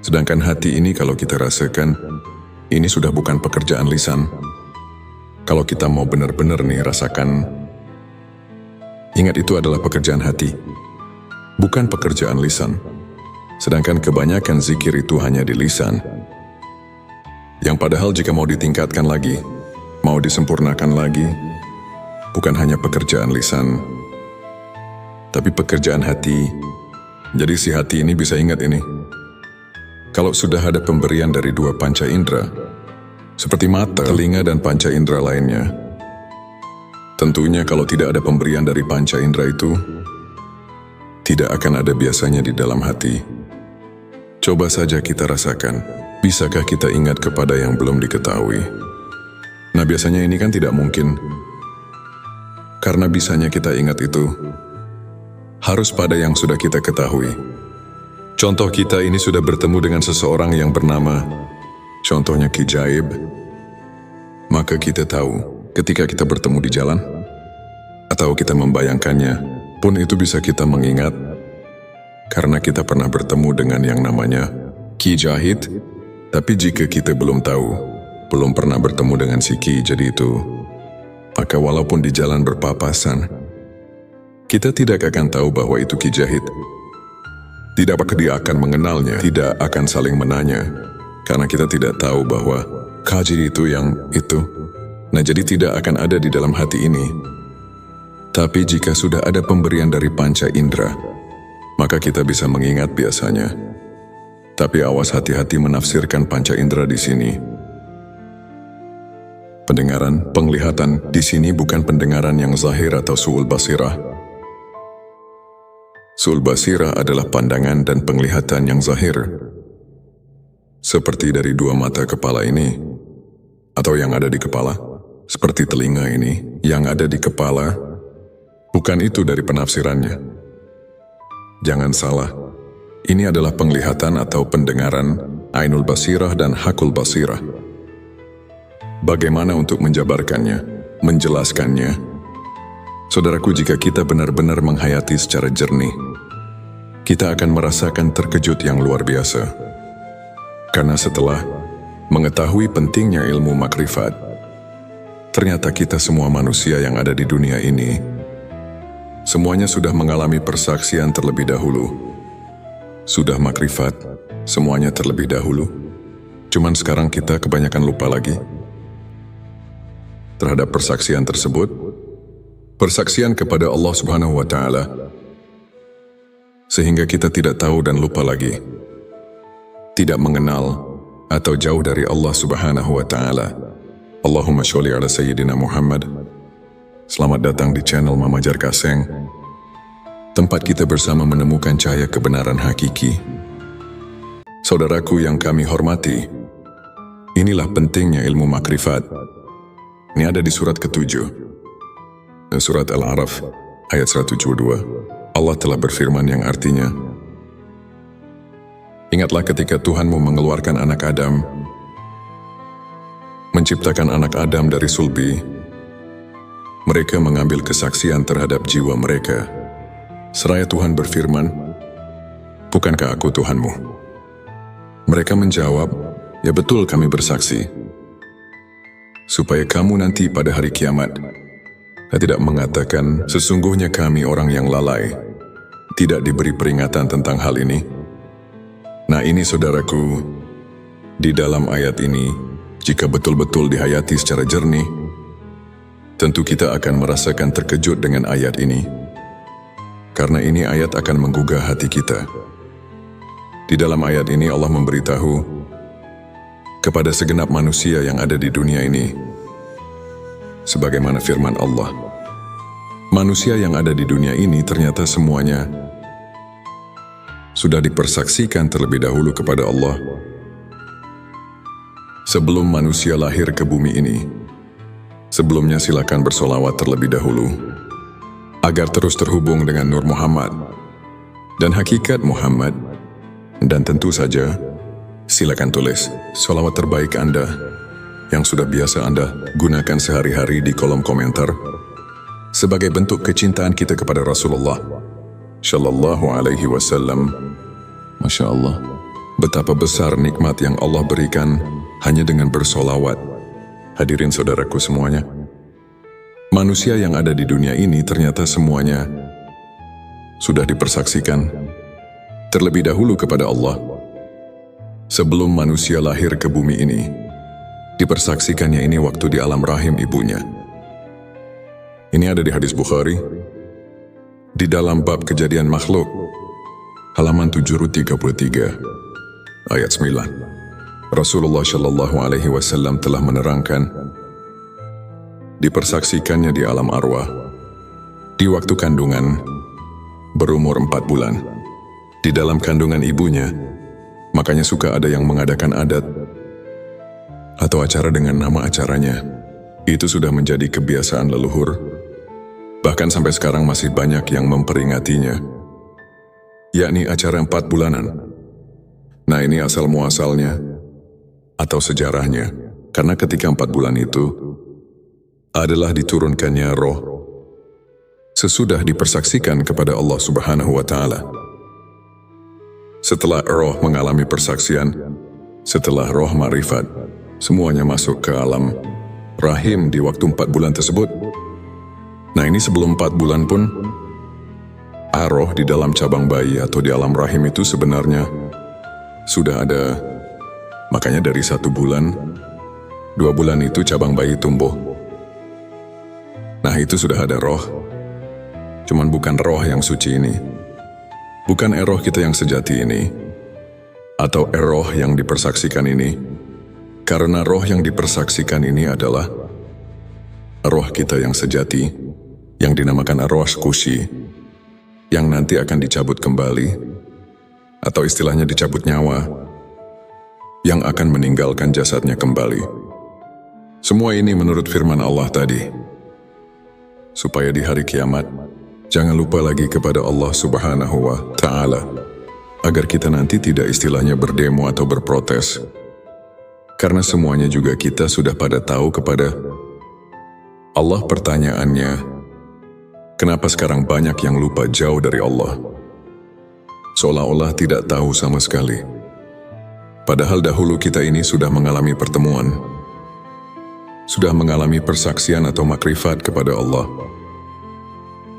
Sedangkan hati ini kalau kita rasakan, ini sudah bukan pekerjaan lisan. Kalau kita mau benar-benar nih rasakan, ingat itu adalah pekerjaan hati, bukan pekerjaan lisan. Sedangkan kebanyakan zikir itu hanya di lisan. Yang padahal jika mau ditingkatkan lagi, mau disempurnakan lagi, bukan hanya pekerjaan lisan, tapi pekerjaan hati. Jadi si hati ini bisa ingat ini. Kalau sudah ada pemberian dari dua panca indera, seperti mata, telinga, dan panca indera lainnya, tentunya kalau tidak ada pemberian dari panca indera itu, tidak akan ada biasanya di dalam hati. Coba saja kita rasakan, bisakah kita ingat kepada yang belum diketahui? Nah, biasanya ini kan tidak mungkin. Karena bisanya kita ingat itu harus pada yang sudah kita ketahui. Contoh, kita ini sudah bertemu dengan seseorang yang bernama, contohnya Ki Jaib. Maka kita tahu ketika kita bertemu di jalan, atau kita membayangkannya, pun itu bisa kita mengingat, karena kita pernah bertemu dengan yang namanya Ki Jahid. Tapi jika kita belum tahu, belum pernah bertemu dengan si Ki jadi itu, maka walaupun di jalan berpapasan, kita tidak akan tahu bahwa itu Ki Jahid. Tidak apakah dia akan mengenalnya, tidak akan saling menanya, karena kita tidak tahu bahwa Kaji itu yang itu. Nah, jadi tidak akan ada di dalam hati ini. Tapi jika sudah ada pemberian dari panca indera, maka kita bisa mengingat biasanya. Tapi awas, hati-hati menafsirkan panca indera di sini. Pendengaran, penglihatan di sini bukan pendengaran yang zahir atau su'ul basirah. Su'ul basirah adalah pandangan dan penglihatan yang zahir, seperti dari dua mata kepala ini, atau yang ada di kepala, seperti telinga ini yang ada di kepala, Bukan itu dari penafsirannya. Jangan salah, ini adalah penglihatan atau pendengaran Ainul Basirah dan Hakul Basirah. Bagaimana untuk menjabarkannya, menjelaskannya? Saudaraku, jika kita benar-benar menghayati secara jernih, kita akan merasakan terkejut yang luar biasa. Karena setelah mengetahui pentingnya ilmu makrifat, ternyata kita semua manusia yang ada di dunia ini, semuanya sudah mengalami persaksian terlebih dahulu. Sudah makrifat, semuanya terlebih dahulu. Cuman sekarang kita kebanyakan lupa lagi terhadap persaksian tersebut. Persaksian kepada Allah Subhanahu wa Ta'ala, sehingga kita tidak tahu dan lupa lagi, tidak mengenal atau jauh dari Allah Subhanahu wa Ta'ala. Allahumma sholli ala Sayyidina Muhammad. Selamat datang di channel Mama Jar Kaseng, tempat kita bersama menemukan cahaya kebenaran hakiki. Saudaraku yang kami hormati, inilah pentingnya ilmu makrifat. Ini ada di surat ke-7. Surat Al-A'raf ayat 172. Allah telah berfirman yang artinya, ingatlah ketika Tuhanmu mengeluarkan anak Adam, menciptakan anak Adam dari sulbi. Mereka mengambil kesaksian terhadap jiwa mereka. Seraya Tuhan berfirman, bukankah aku Tuhanmu? Mereka menjawab, ya betul kami bersaksi. Supaya kamu nanti pada hari kiamat tidak mengatakan, sesungguhnya kami orang yang lalai, tidak diberi peringatan tentang hal ini. Nah ini saudaraku, di dalam ayat ini, jika betul-betul dihayati secara jernih, tentu kita akan merasakan terkejut dengan ayat ini. Karena ini ayat akan menggugah hati kita. Di dalam ayat ini Allah memberitahu kepada segenap manusia yang ada di dunia ini, sebagaimana firman Allah, manusia yang ada di dunia ini ternyata semuanya sudah dipersaksikan terlebih dahulu kepada Allah. Sebelum manusia lahir ke bumi ini, sebelumnya silakan bersolawat terlebih dahulu, agar terus terhubung dengan Nur Muhammad dan hakikat Muhammad. Dan tentu saja, silakan tulis solawat terbaik Anda yang sudah biasa Anda gunakan sehari-hari di kolom komentar sebagai bentuk kecintaan kita kepada Rasulullah Shallallahu Alaihi Wasallam. Masya Allah, betapa besar nikmat yang Allah berikan hanya dengan bersolawat. Hadirin saudaraku semuanya, manusia yang ada di dunia ini ternyata semuanya sudah dipersaksikan terlebih dahulu kepada Allah. Sebelum manusia lahir ke bumi ini, dipersaksikannya ini waktu di alam rahim ibunya. Ini ada di hadis Bukhari, di dalam bab kejadian makhluk, halaman 733, ayat 9. Rasulullah Shallallahu Alaihi Wasallam telah menerangkan, dipersaksikannya di alam arwah, di waktu kandungan, berumur 4 bulan, di dalam kandungan ibunya. Makanya suka ada yang mengadakan adat atau acara dengan nama acaranya. Itu sudah menjadi kebiasaan leluhur. Bahkan sampai sekarang masih banyak yang memperingatinya, yakni acara 4 bulanan. Nah ini asal muasalnya atau sejarahnya, karena ketika 4 bulan itu adalah diturunkannya roh sesudah dipersaksikan kepada Allah Subhanahu wa Ta'ala. Setelah roh mengalami persaksian, setelah roh ma'rifat, semuanya masuk ke alam rahim di waktu 4 bulan tersebut. Nah ini sebelum 4 bulan pun, roh di dalam cabang bayi atau di alam rahim itu sebenarnya sudah ada. Makanya dari 1 bulan, 2 bulan itu cabang bayi tumbuh. Nah itu sudah ada roh. Cuman bukan roh yang suci ini, bukan roh kita yang sejati ini, atau roh yang dipersaksikan ini. Karena roh yang dipersaksikan ini adalah roh kita yang sejati, yang dinamakan arwah kusi, yang nanti akan dicabut kembali, atau istilahnya dicabut nyawa, yang akan meninggalkan jasadnya kembali. Semua ini menurut firman Allah tadi, supaya di hari kiamat Jangan lupa lagi kepada Allah Subhanahu wa Ta'ala, agar kita nanti tidak istilahnya berdemo atau berprotes. Karena semuanya juga kita sudah pada tahu kepada Allah. Pertanyaannya, kenapa sekarang banyak yang lupa jauh dari Allah? Seolah-olah tidak tahu sama sekali. Padahal dahulu kita ini sudah mengalami pertemuan, sudah mengalami persaksian atau makrifat kepada Allah.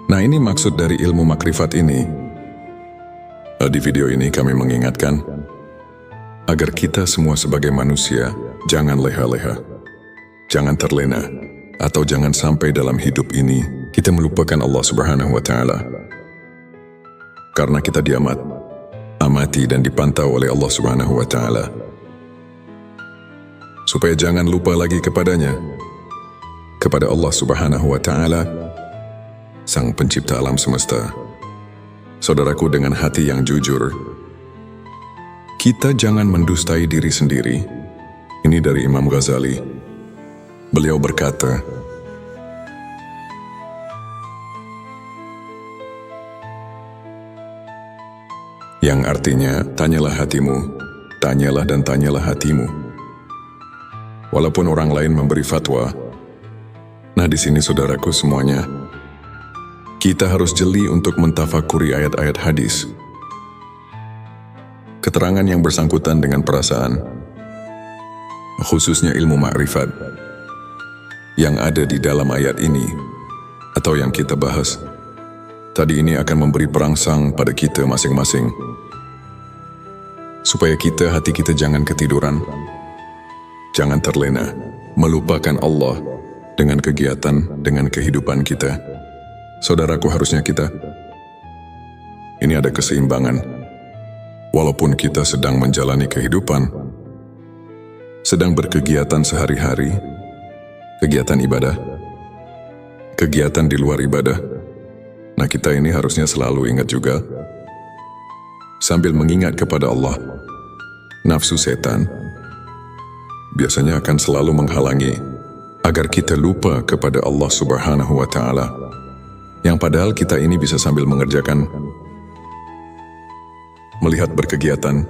Nah, ini maksud dari ilmu makrifat ini. Di video ini kami mengingatkan agar kita semua sebagai manusia jangan leha-leha, jangan terlena, atau jangan sampai dalam hidup ini kita melupakan Allah Subhanahu wa Ta'ala. Karena kita amati dan dipantau oleh Allah Subhanahu wa Ta'ala. Supaya jangan lupa lagi kepadanya, kepada Allah Subhanahu wa Ta'ala, Sang Pencipta alam semesta. Saudaraku, dengan hati yang jujur, kita jangan mendustai diri sendiri. Ini dari Imam Ghazali. Beliau berkata, yang artinya, tanyalah hatimu, tanyalah dan tanyalah hatimu. Walaupun orang lain memberi fatwa. Nah, di sini saudaraku semuanya, kita harus jeli untuk mentafakuri ayat-ayat hadis. Keterangan yang bersangkutan dengan perasaan, khususnya ilmu makrifat, yang ada di dalam ayat ini, atau yang kita bahas, tadi ini akan memberi perangsang pada kita masing-masing. Supaya hati kita jangan ketiduran, jangan terlena, melupakan Allah dengan kegiatan, dengan kehidupan kita. Saudaraku, harusnya ini ada keseimbangan. Walaupun kita sedang menjalani kehidupan, sedang berkegiatan sehari-hari, kegiatan ibadah, kegiatan di luar ibadah. Nah, kita ini harusnya selalu ingat juga, sambil mengingat kepada Allah. Nafsu setan biasanya akan selalu menghalangi agar kita lupa kepada Allah Subhanahu wa Ta'ala. Yang padahal kita ini bisa sambil mengerjakan, melihat berkegiatan,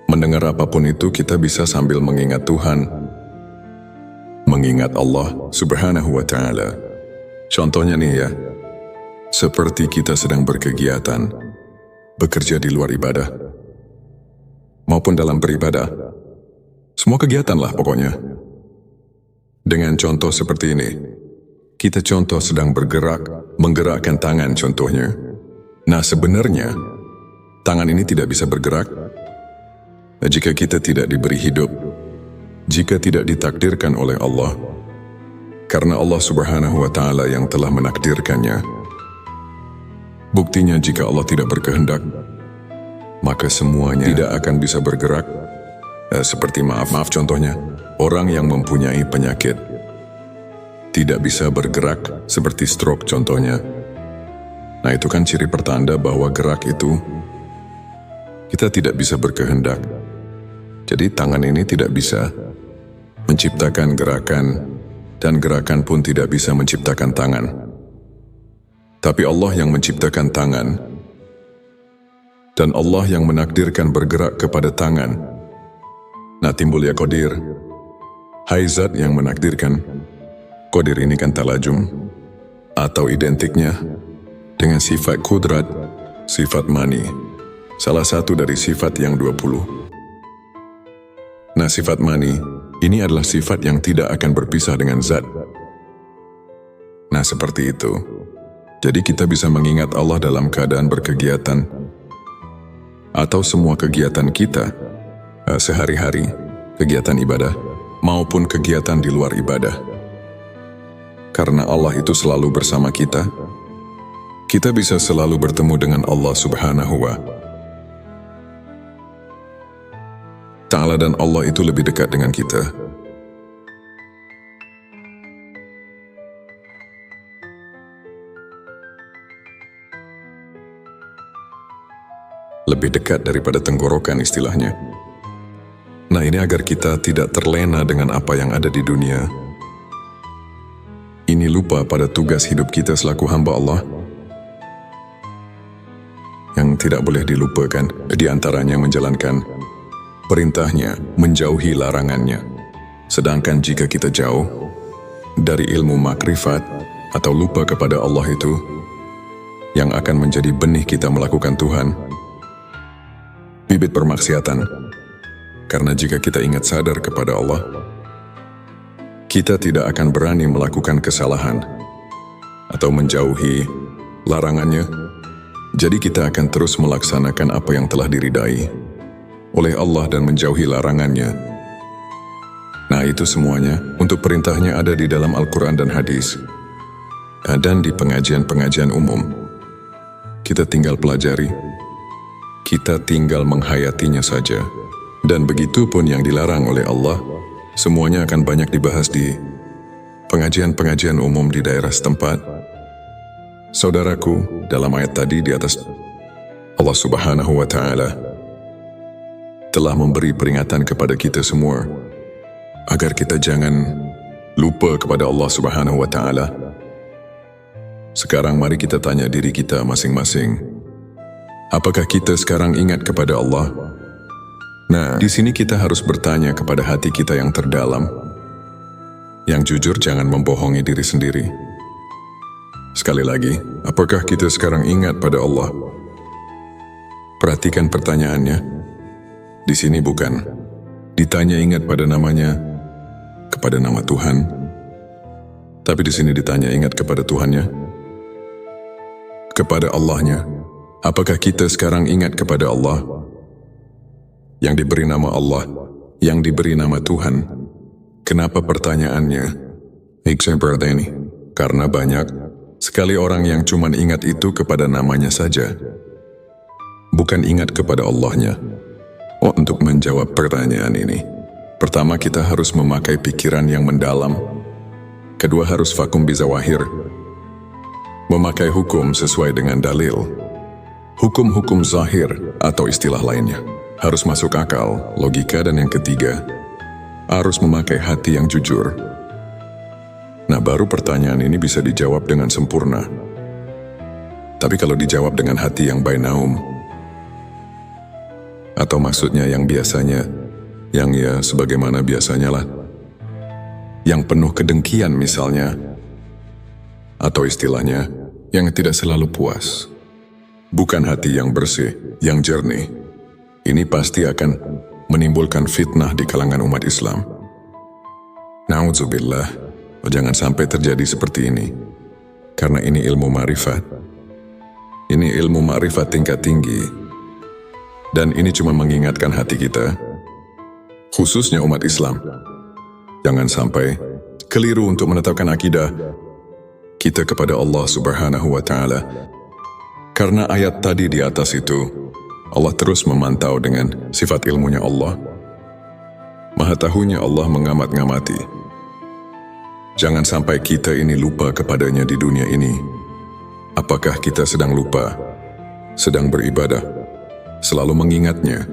mendengar apapun itu, kita bisa sambil mengingat Tuhan, mengingat Allah Subhanahu wa Ta'ala. Contohnya nih ya, seperti kita sedang berkegiatan, bekerja di luar ibadah, maupun dalam beribadah, semua kegiatan lah pokoknya. Dengan contoh seperti ini, kita contoh sedang bergerak, menggerakkan tangan contohnya. Nah, sebenarnya tangan ini tidak bisa bergerak jika kita tidak diberi hidup, jika tidak ditakdirkan oleh Allah. Karena Allah Subhanahu wa Ta'ala yang telah menakdirkannya. Buktinya, jika Allah tidak berkehendak, maka semuanya tidak akan bisa bergerak. Seperti maaf contohnya, orang yang mempunyai penyakit tidak bisa bergerak, seperti stroke contohnya. Nah, itu kan ciri pertanda bahwa gerak itu kita tidak bisa berkehendak. Jadi tangan ini tidak bisa menciptakan gerakan, dan gerakan pun tidak bisa menciptakan tangan. Tapi Allah yang menciptakan tangan, dan Allah yang menakdirkan bergerak kepada tangan. Nah, timbul ya qadir. Hai Zat yang menakdirkan. Qadir ini kan talajum, atau identiknya dengan sifat kudrat, sifat mani, salah satu dari sifat yang 20. Nah, sifat mani ini adalah sifat yang tidak akan berpisah dengan Zat. Nah, seperti itu. Jadi kita bisa mengingat Allah dalam keadaan berkegiatan, atau semua kegiatan kita sehari-hari, kegiatan ibadah, maupun kegiatan di luar ibadah. Karena Allah itu selalu bersama kita bisa selalu bertemu dengan Allah Subhanahu wa Ta'ala, dan Allah itu lebih dekat dengan kita. Lebih dekat daripada tenggorokan istilahnya. Nah, ini agar kita tidak terlena dengan apa yang ada di dunia. Ini lupa pada tugas hidup kita selaku hamba Allah, yang tidak boleh dilupakan, di antaranya menjalankan perintahnya, menjauhi larangannya. Sedangkan jika kita jauh dari ilmu makrifat atau lupa kepada Allah itu, yang akan menjadi benih kita melakukan Tuhan, bibit permaksiatan. Karena jika kita ingat sadar kepada Allah, kita tidak akan berani melakukan kesalahan atau menjauhi larangannya. Jadi kita akan terus melaksanakan apa yang telah diridai oleh Allah dan menjauhi larangannya. Nah, itu semuanya untuk perintahnya ada di dalam Al-Quran dan hadis, dan di pengajian-pengajian umum. Kita tinggal pelajari, kita tinggal menghayatinya saja. Dan begitu pun yang dilarang oleh Allah, semuanya akan banyak dibahas di pengajian-pengajian umum di daerah setempat. Saudaraku, dalam ayat tadi di atas, Allah Subhanahu wa Ta'ala telah memberi peringatan kepada kita semua agar kita jangan lupa kepada Allah Subhanahu wa Ta'ala. Sekarang mari kita tanya diri kita masing-masing, apakah kita sekarang ingat kepada Allah? Nah, di sini kita harus bertanya kepada hati kita yang terdalam. Yang jujur, jangan membohongi diri sendiri. Sekali lagi, apakah kita sekarang ingat pada Allah? Perhatikan pertanyaannya. Di sini bukan ditanya ingat pada namanya, kepada nama Tuhan, tapi di sini ditanya ingat kepada Tuhannya, kepada Allahnya. Apakah kita sekarang ingat kepada Allah? Yang diberi nama Allah, yang diberi nama Tuhan. Kenapa pertanyaannya seperti ini? Karena banyak sekali orang yang cuma ingat itu kepada namanya saja, bukan ingat kepada Allahnya. Untuk menjawab pertanyaan ini, pertama kita harus memakai pikiran yang mendalam. Kedua, harus vakum bizawahir, memakai hukum sesuai dengan dalil. Hukum-hukum zahir atau istilah lainnya harus masuk akal, logika, dan yang ketiga, harus memakai hati yang jujur. Nah, baru pertanyaan ini bisa dijawab dengan sempurna. Tapi kalau dijawab dengan hati yang bainaum, atau maksudnya yang biasanya, yang ya sebagaimana biasanya lah, yang penuh kedengkian misalnya, atau istilahnya, yang tidak selalu puas, bukan hati yang bersih, yang jernih, ini pasti akan menimbulkan fitnah di kalangan umat Islam. Na'udzubillah. Jangan sampai terjadi seperti ini, karena ini ilmu ma'rifat. Ini ilmu ma'rifat tingkat tinggi, dan ini cuma mengingatkan hati kita, khususnya umat Islam. Jangan sampai keliru untuk menetapkan akidah kita kepada Allah Subhanahu wa Ta'ala. Karena ayat tadi di atas itu, Allah terus memantau dengan sifat ilmunya Allah. Maha tahunya Allah mengamat-ngamati. Jangan sampai kita ini lupa kepadanya di dunia ini. Apakah kita sedang lupa, sedang beribadah, selalu mengingatnya,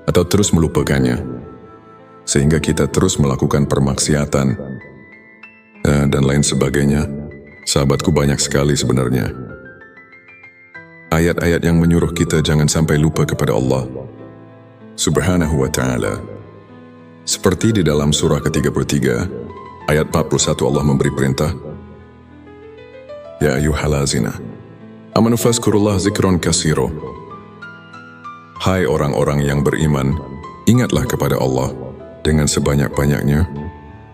atau terus melupakannya, sehingga kita terus melakukan permaksiatan, dan lain sebagainya. Sahabatku, banyak sekali sebenarnya ayat-ayat yang menyuruh kita jangan sampai lupa kepada Allah Subhanahu wa Ta'ala. Seperti di dalam surah ke-33, ayat 41, Allah memberi perintah, Ya ayyuhallazina amanu fazkurullah zikron katsiro. Hai orang-orang yang beriman, ingatlah kepada Allah dengan sebanyak-banyaknya.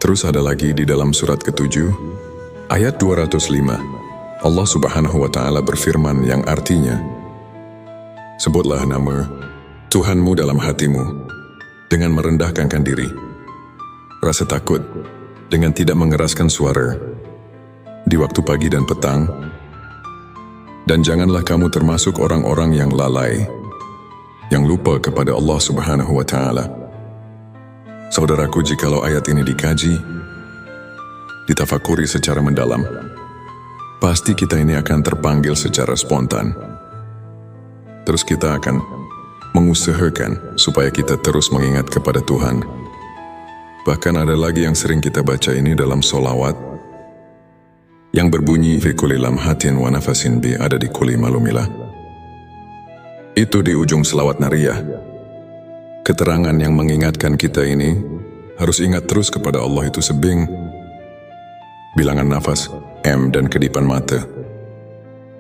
Terus ada lagi di dalam surat ke-7, ayat 205, Allah Subhanahu wa Ta'ala berfirman yang artinya, sebutlah nama Tuhanmu dalam hatimu dengan merendahkan diri, rasa takut dengan tidak mengeraskan suara di waktu pagi dan petang, dan janganlah kamu termasuk orang-orang yang lalai, yang lupa kepada Allah Subhanahu wa Ta'ala. Saudaraku, jikalau ayat ini dikaji, ditafakuri secara mendalam, pasti kita ini akan terpanggil secara spontan. Terus kita akan mengusahakan supaya kita terus mengingat kepada Tuhan. Bahkan ada lagi yang sering kita baca ini dalam solawat, yang berbunyi, fi kulli lamhatin wa nafasin bi, ada di kulli malumilah. Itu di ujung selawat nariyah. Keterangan yang mengingatkan kita ini harus ingat terus kepada Allah itu sebing, bilangan nafas, M dan kedipan mata.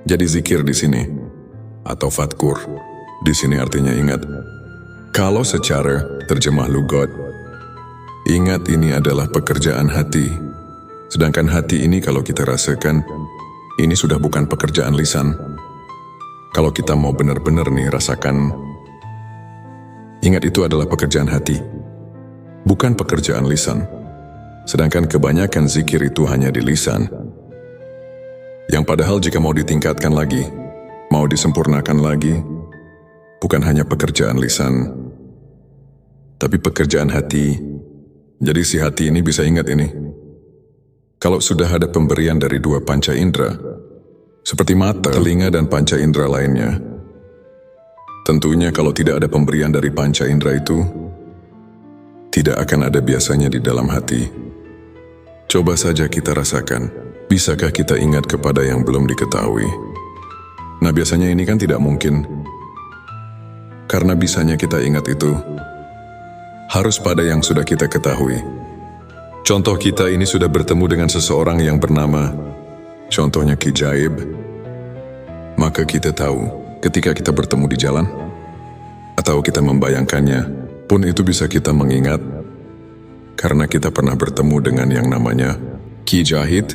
Jadi zikir di sini atau fatkur di sini artinya ingat. Kalau secara terjemah lugat, ingat ini adalah pekerjaan hati. Sedangkan hati ini kalau kita rasakan, ini sudah bukan pekerjaan lisan. Kalau kita mau benar-benar nih rasakan, ingat itu adalah pekerjaan hati, bukan pekerjaan lisan. Sedangkan kebanyakan zikir itu hanya di lisan. Yang padahal jika mau ditingkatkan lagi, mau disempurnakan lagi, bukan hanya pekerjaan lisan, tapi pekerjaan hati. Jadi si hati ini bisa ingat ini. Kalau sudah ada pemberian dari dua panca indera, seperti mata, telinga, dan panca indera lainnya, tentunya kalau tidak ada pemberian dari panca indera itu, tidak akan ada biasanya di dalam hati. Coba saja kita rasakan, bisakah kita ingat kepada yang belum diketahui? Nah biasanya ini kan tidak mungkin. Karena bisanya kita ingat itu harus pada yang sudah kita ketahui. Contoh kita ini sudah bertemu dengan seseorang yang bernama, contohnya Ki Jaib. Maka kita tahu ketika kita bertemu di jalan, atau kita membayangkannya, pun itu bisa kita mengingat. Karena kita pernah bertemu dengan yang namanya Ki Jahid.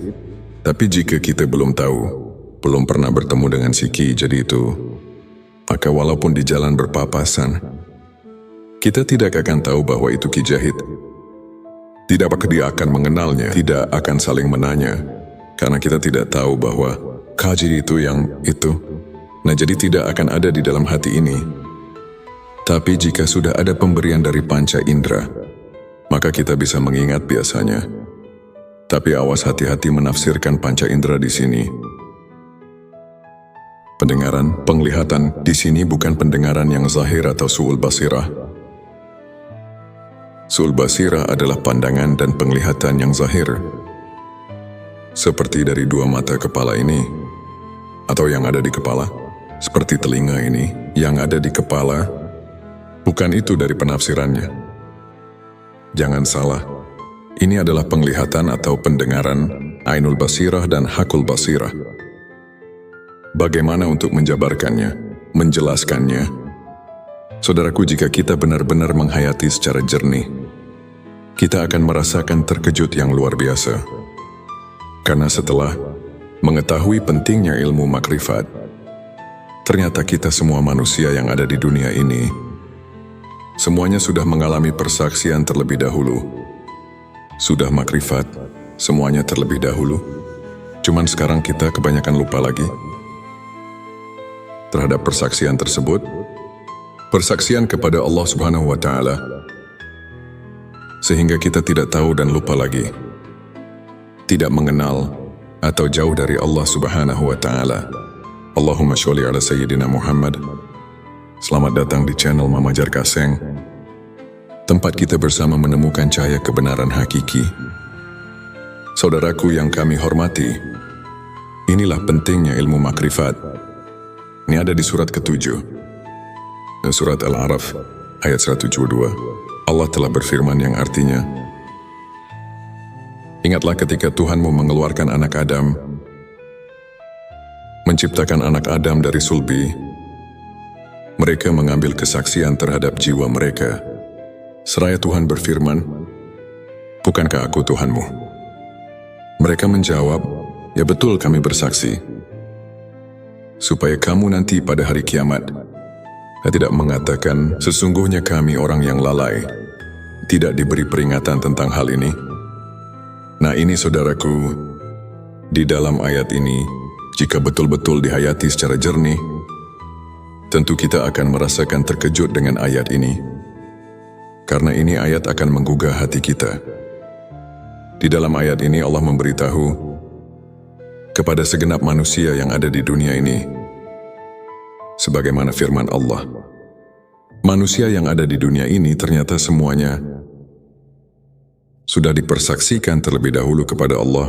Tapi jika kita belum tahu, belum pernah bertemu dengan si Ki jadi itu, maka walaupun di jalan berpapasan, kita tidak akan tahu bahwa itu Ki Jahid. Tidak apakah dia akan mengenalnya, tidak akan saling menanya, karena kita tidak tahu bahwa Kaji itu yang itu. Nah jadi tidak akan ada di dalam hati ini. Tapi jika sudah ada pemberian dari panca indera, maka kita bisa mengingat biasanya. Tapi awas hati-hati menafsirkan panca indera di sini. Pendengaran, penglihatan di sini bukan pendengaran yang zahir atau su'ul basirah. Su'ul basirah adalah pandangan dan penglihatan yang zahir. Seperti dari dua mata kepala ini, atau yang ada di kepala. Seperti telinga ini, yang ada di kepala. Bukan itu dari penafsirannya. Jangan salah, ini adalah penglihatan atau pendengaran, ainul basirah dan hakul basirah. Bagaimana untuk menjabarkannya, menjelaskannya? Saudaraku, jika kita benar-benar menghayati secara jernih, kita akan merasakan terkejut yang luar biasa. Karena setelah mengetahui pentingnya ilmu makrifat, ternyata kita semua manusia yang ada di dunia ini, semuanya sudah mengalami persaksian terlebih dahulu. Sudah makrifat, semuanya terlebih dahulu. Cuman sekarang kita kebanyakan lupa lagi terhadap persaksian tersebut. Persaksian kepada Allah Subhanahu wa Ta'ala, sehingga kita tidak tahu dan lupa lagi, tidak mengenal atau jauh dari Allah Subhanahu wa Ta'ala. Allahumma sholli ala Sayyidina Muhammad. Selamat datang di channel Mama Jar Kaseng, tempat kita bersama menemukan cahaya kebenaran hakiki. Saudaraku yang kami hormati, inilah pentingnya ilmu makrifat. Ini ada di surat ke-7. Surat Al-A'raf ayat 172. Allah telah berfirman yang artinya, ingatlah ketika Tuhanmu mengeluarkan anak Adam, menciptakan anak Adam dari sulbi. Mereka mengambil kesaksian terhadap jiwa mereka. Seraya Tuhan berfirman, bukankah aku Tuhanmu? Mereka menjawab, ya betul kami bersaksi. Supaya kamu nanti pada hari kiamat tidak mengatakan, sesungguhnya kami orang yang lalai, tidak diberi peringatan tentang hal ini. Nah ini saudaraku, di dalam ayat ini, jika betul-betul dihayati secara jernih, tentu kita akan merasakan terkejut dengan ayat ini. Karena ini ayat akan menggugah hati kita. Di dalam ayat ini Allah memberitahu kepada segenap manusia yang ada di dunia ini, sebagaimana firman Allah, manusia yang ada di dunia ini ternyata semuanya sudah dipersaksikan terlebih dahulu kepada Allah.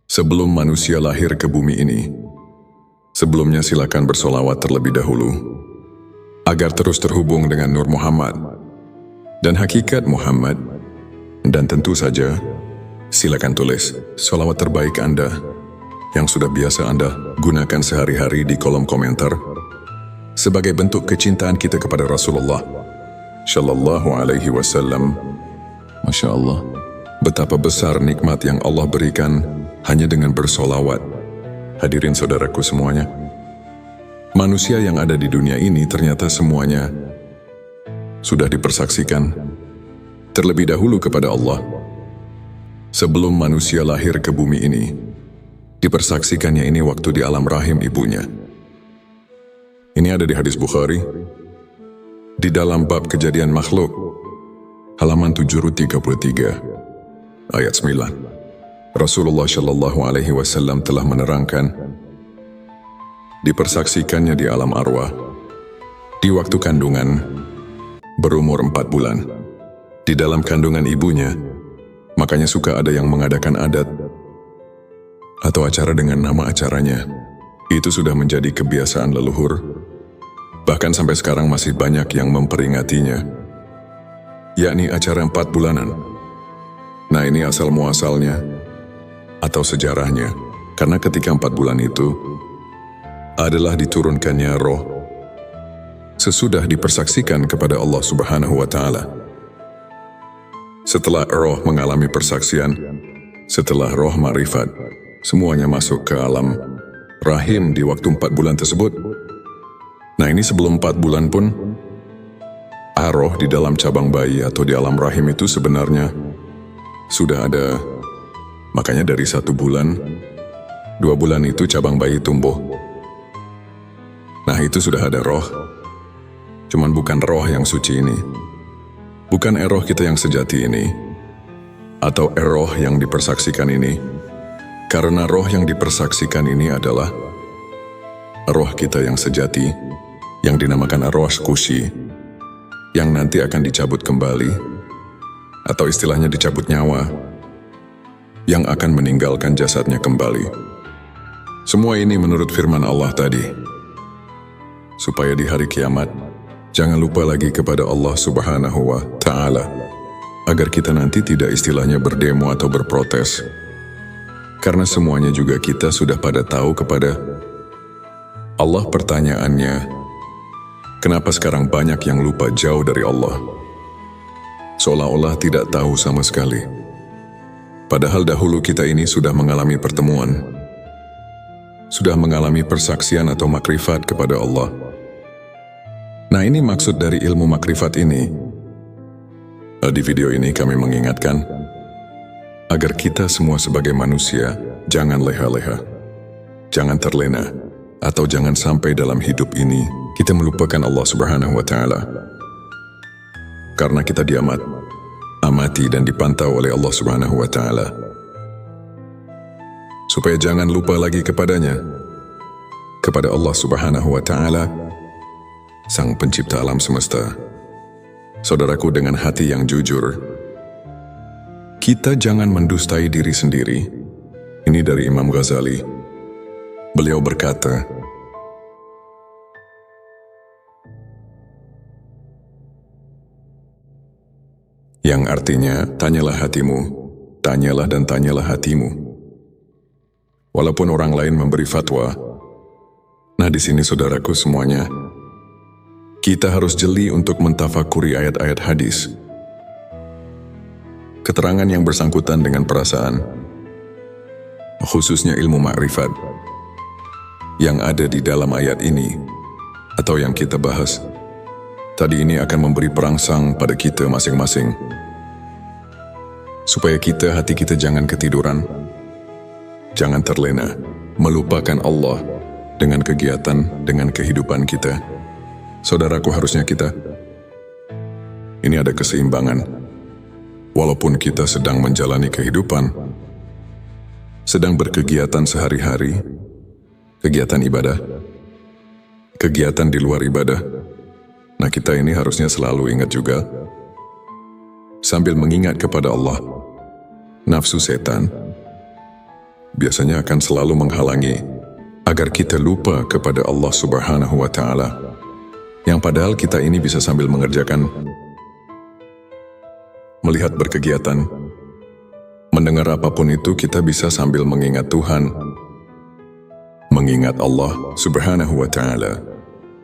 Sebelum manusia lahir ke bumi ini, Sebelumnya silakan bersolawat terlebih dahulu, agar terus terhubung dengan Nur Muhammad dan hakikat Muhammad. Dan tentu saja, silakan tulis solawat terbaik Anda yang sudah biasa Anda gunakan sehari-hari di kolom komentar sebagai bentuk kecintaan kita kepada Rasulullah Shallallahu Alaihi Wasallam. Masya Allah, betapa besar nikmat yang Allah berikan hanya dengan bersolawat. Hadirin saudaraku semuanya, manusia yang ada di dunia ini ternyata semuanya sudah dipersaksikan terlebih dahulu kepada Allah. Sebelum manusia lahir ke bumi ini, dipersaksikannya ini waktu di alam rahim ibunya. Ini ada di hadis Bukhari, di dalam bab kejadian makhluk, halaman 733, ayat 9. Rasulullah Shallallahu Alaihi Wasallam telah menerangkan, dipersaksikannya di alam arwah, di waktu kandungan, berumur 4 bulan, di dalam kandungan ibunya. Makanya suka ada yang mengadakan adat atau acara dengan nama acaranya. Itu sudah menjadi kebiasaan leluhur. Bahkan sampai sekarang masih banyak yang memperingatinya, yakni acara 4 bulanan. Nah, ini asal muasalnya atau sejarahnya, karena ketika 4 bulan itu adalah diturunkannya roh sesudah dipersaksikan kepada Allah Subhanahu wa Ta'ala. Setelah roh mengalami persaksian, setelah roh ma'rifat, semuanya masuk ke alam rahim di waktu 4 bulan tersebut. Nah, ini sebelum 4 bulan pun, roh di dalam cabang bayi atau di alam rahim itu sebenarnya sudah ada. Makanya dari 1 bulan, 2 bulan itu cabang bayi tumbuh. Nah, itu sudah ada roh. Cuman bukan roh yang suci ini. Bukan roh kita yang sejati ini. Atau roh yang dipersaksikan ini. Karena roh yang dipersaksikan ini adalah roh kita yang sejati, yang dinamakan roh kusi, yang nanti akan dicabut kembali, atau istilahnya dicabut nyawa, yang akan meninggalkan jasadnya kembali. Semua ini menurut firman Allah tadi, supaya di hari kiamat, jangan lupa lagi kepada Allah Subhanahu wa Ta'ala, agar kita nanti tidak istilahnya berdemo atau berprotes. Karena semuanya juga kita sudah pada tahu kepada Allah. Pertanyaannya, kenapa sekarang banyak yang lupa jauh dari Allah? Seolah-olah tidak tahu sama sekali. Padahal dahulu kita ini sudah mengalami pertemuan, sudah mengalami persaksian atau makrifat kepada Allah. Nah, ini maksud dari ilmu makrifat ini. Di video ini kami mengingatkan agar kita semua sebagai manusia jangan leha-leha, jangan terlena, atau jangan sampai dalam hidup ini kita melupakan Allah Subhanahu wa Ta'ala. Karena kita amati dan dipantau oleh Allah Subhanahu wa Ta'ala. Supaya jangan lupa lagi kepadanya, kepada Allah Subhanahu wa Ta'ala, Sang Pencipta alam semesta. Saudaraku, dengan hati yang jujur, kita jangan mendustai diri sendiri. Ini dari Imam Ghazali. Beliau berkata, yang artinya, tanyalah hatimu, tanyalah dan tanyalah hatimu. Walaupun orang lain memberi fatwa. Nah, di sini saudaraku semuanya, kita harus jeli untuk mentafakuri ayat-ayat hadis. Keterangan yang bersangkutan dengan perasaan, khususnya ilmu makrifat, yang ada di dalam ayat ini, atau yang kita bahas tadi ini akan memberi perangsang pada kita masing-masing. Supaya hati kita jangan ketiduran, jangan terlena, melupakan Allah dengan kegiatan, dengan kehidupan kita. Saudaraku, harusnya kita ini ada keseimbangan. Walaupun kita sedang menjalani kehidupan, sedang berkegiatan sehari-hari, kegiatan ibadah, kegiatan di luar ibadah. Nah, kita ini harusnya selalu ingat juga, sambil mengingat kepada Allah. Nafsu setan biasanya akan selalu menghalangi agar kita lupa kepada Allah Subhanahu wa Ta'ala, yang padahal kita ini bisa sambil mengerjakan, melihat berkegiatan, mendengar apapun itu, kita bisa sambil mengingat Tuhan, mengingat Allah Subhanahu wa Ta'ala.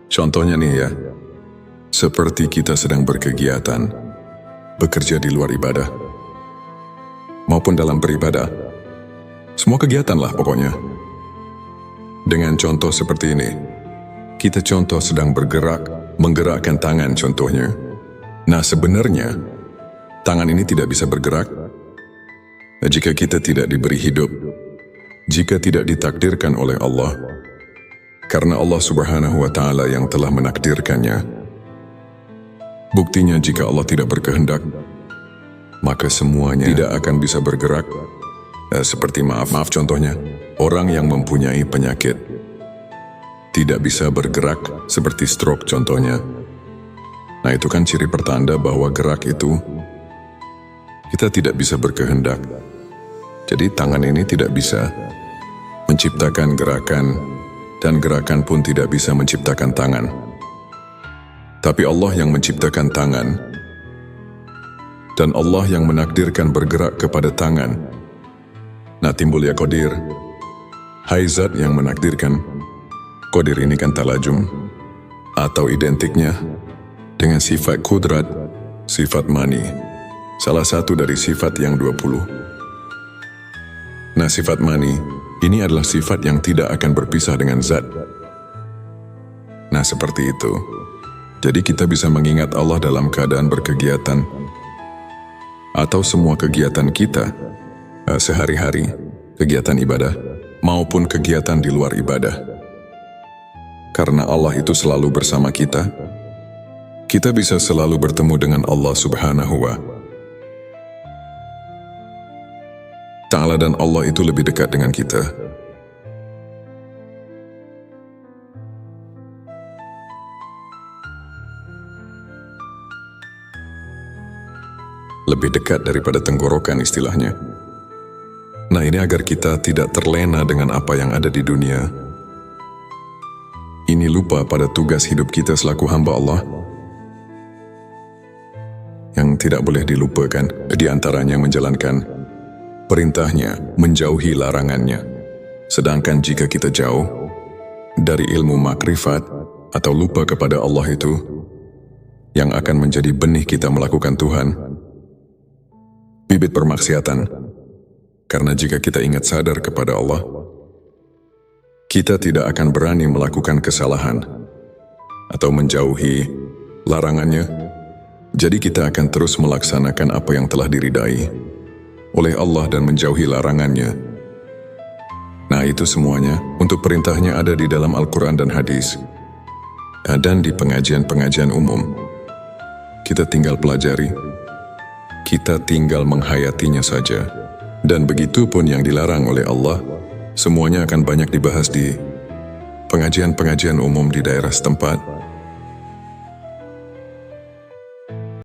Contohnya nih ya, seperti kita sedang berkegiatan, bekerja di luar ibadah, maupun dalam beribadah, semua kegiatan lah pokoknya. Dengan contoh seperti ini, kita contoh sedang bergerak, menggerakkan tangan contohnya. Nah sebenarnya, tangan ini tidak bisa bergerak jika kita tidak diberi hidup, jika tidak ditakdirkan oleh Allah, karena Allah Subhanahu wa Ta'ala yang telah menakdirkannya. Buktinya jika Allah tidak berkehendak, maka semuanya tidak akan bisa bergerak. Seperti maaf contohnya, orang yang mempunyai penyakit tidak bisa bergerak seperti stroke contohnya. Nah itu kan ciri pertanda bahwa gerak itu kita tidak bisa berkehendak. Jadi tangan ini tidak bisa menciptakan gerakan, dan gerakan pun tidak bisa menciptakan tangan. Tapi Allah yang menciptakan tangan, dan Allah yang menakdirkan bergerak kepada tangan. Nah timbul ya qadir. Hai zat yang menakdirkan. Qadir ini kan talajum, atau identiknya dengan sifat kudrat, sifat mani, salah satu dari sifat yang 20. Nah sifat mani ini adalah sifat yang tidak akan berpisah dengan zat. Nah seperti itu. Jadi kita bisa mengingat Allah dalam keadaan berkegiatan, atau semua kegiatan kita sehari-hari, kegiatan ibadah, maupun kegiatan di luar ibadah. Karena Allah itu selalu bersama kita, kita bisa selalu bertemu dengan Allah Subhanahu wa Ta'ala, dan Allah itu lebih dekat dengan kita. Lebih dekat daripada tenggorokan istilahnya. Nah ini agar kita tidak terlena dengan apa yang ada di dunia. Ini lupa pada tugas hidup kita selaku hamba Allah. Yang tidak boleh dilupakan, di antaranya menjalankan perintahnya, menjauhi larangannya. Sedangkan jika kita jauh dari ilmu makrifat atau lupa kepada Allah itu, yang akan menjadi benih kita melakukan Tuhan, bibit permaksiatan. Karena jika kita ingat sadar kepada Allah, kita tidak akan berani melakukan kesalahan atau menjauhi larangannya. Jadi kita akan terus melaksanakan apa yang telah diridai oleh Allah dan menjauhi larangannya. Nah itu semuanya untuk perintahnya ada di dalam Al-Quran dan hadis, dan di pengajian-pengajian umum. Kita tinggal pelajari, kita tinggal menghayatinya saja. Dan begitu pun yang dilarang oleh Allah, semuanya akan banyak dibahas di pengajian-pengajian umum di daerah setempat,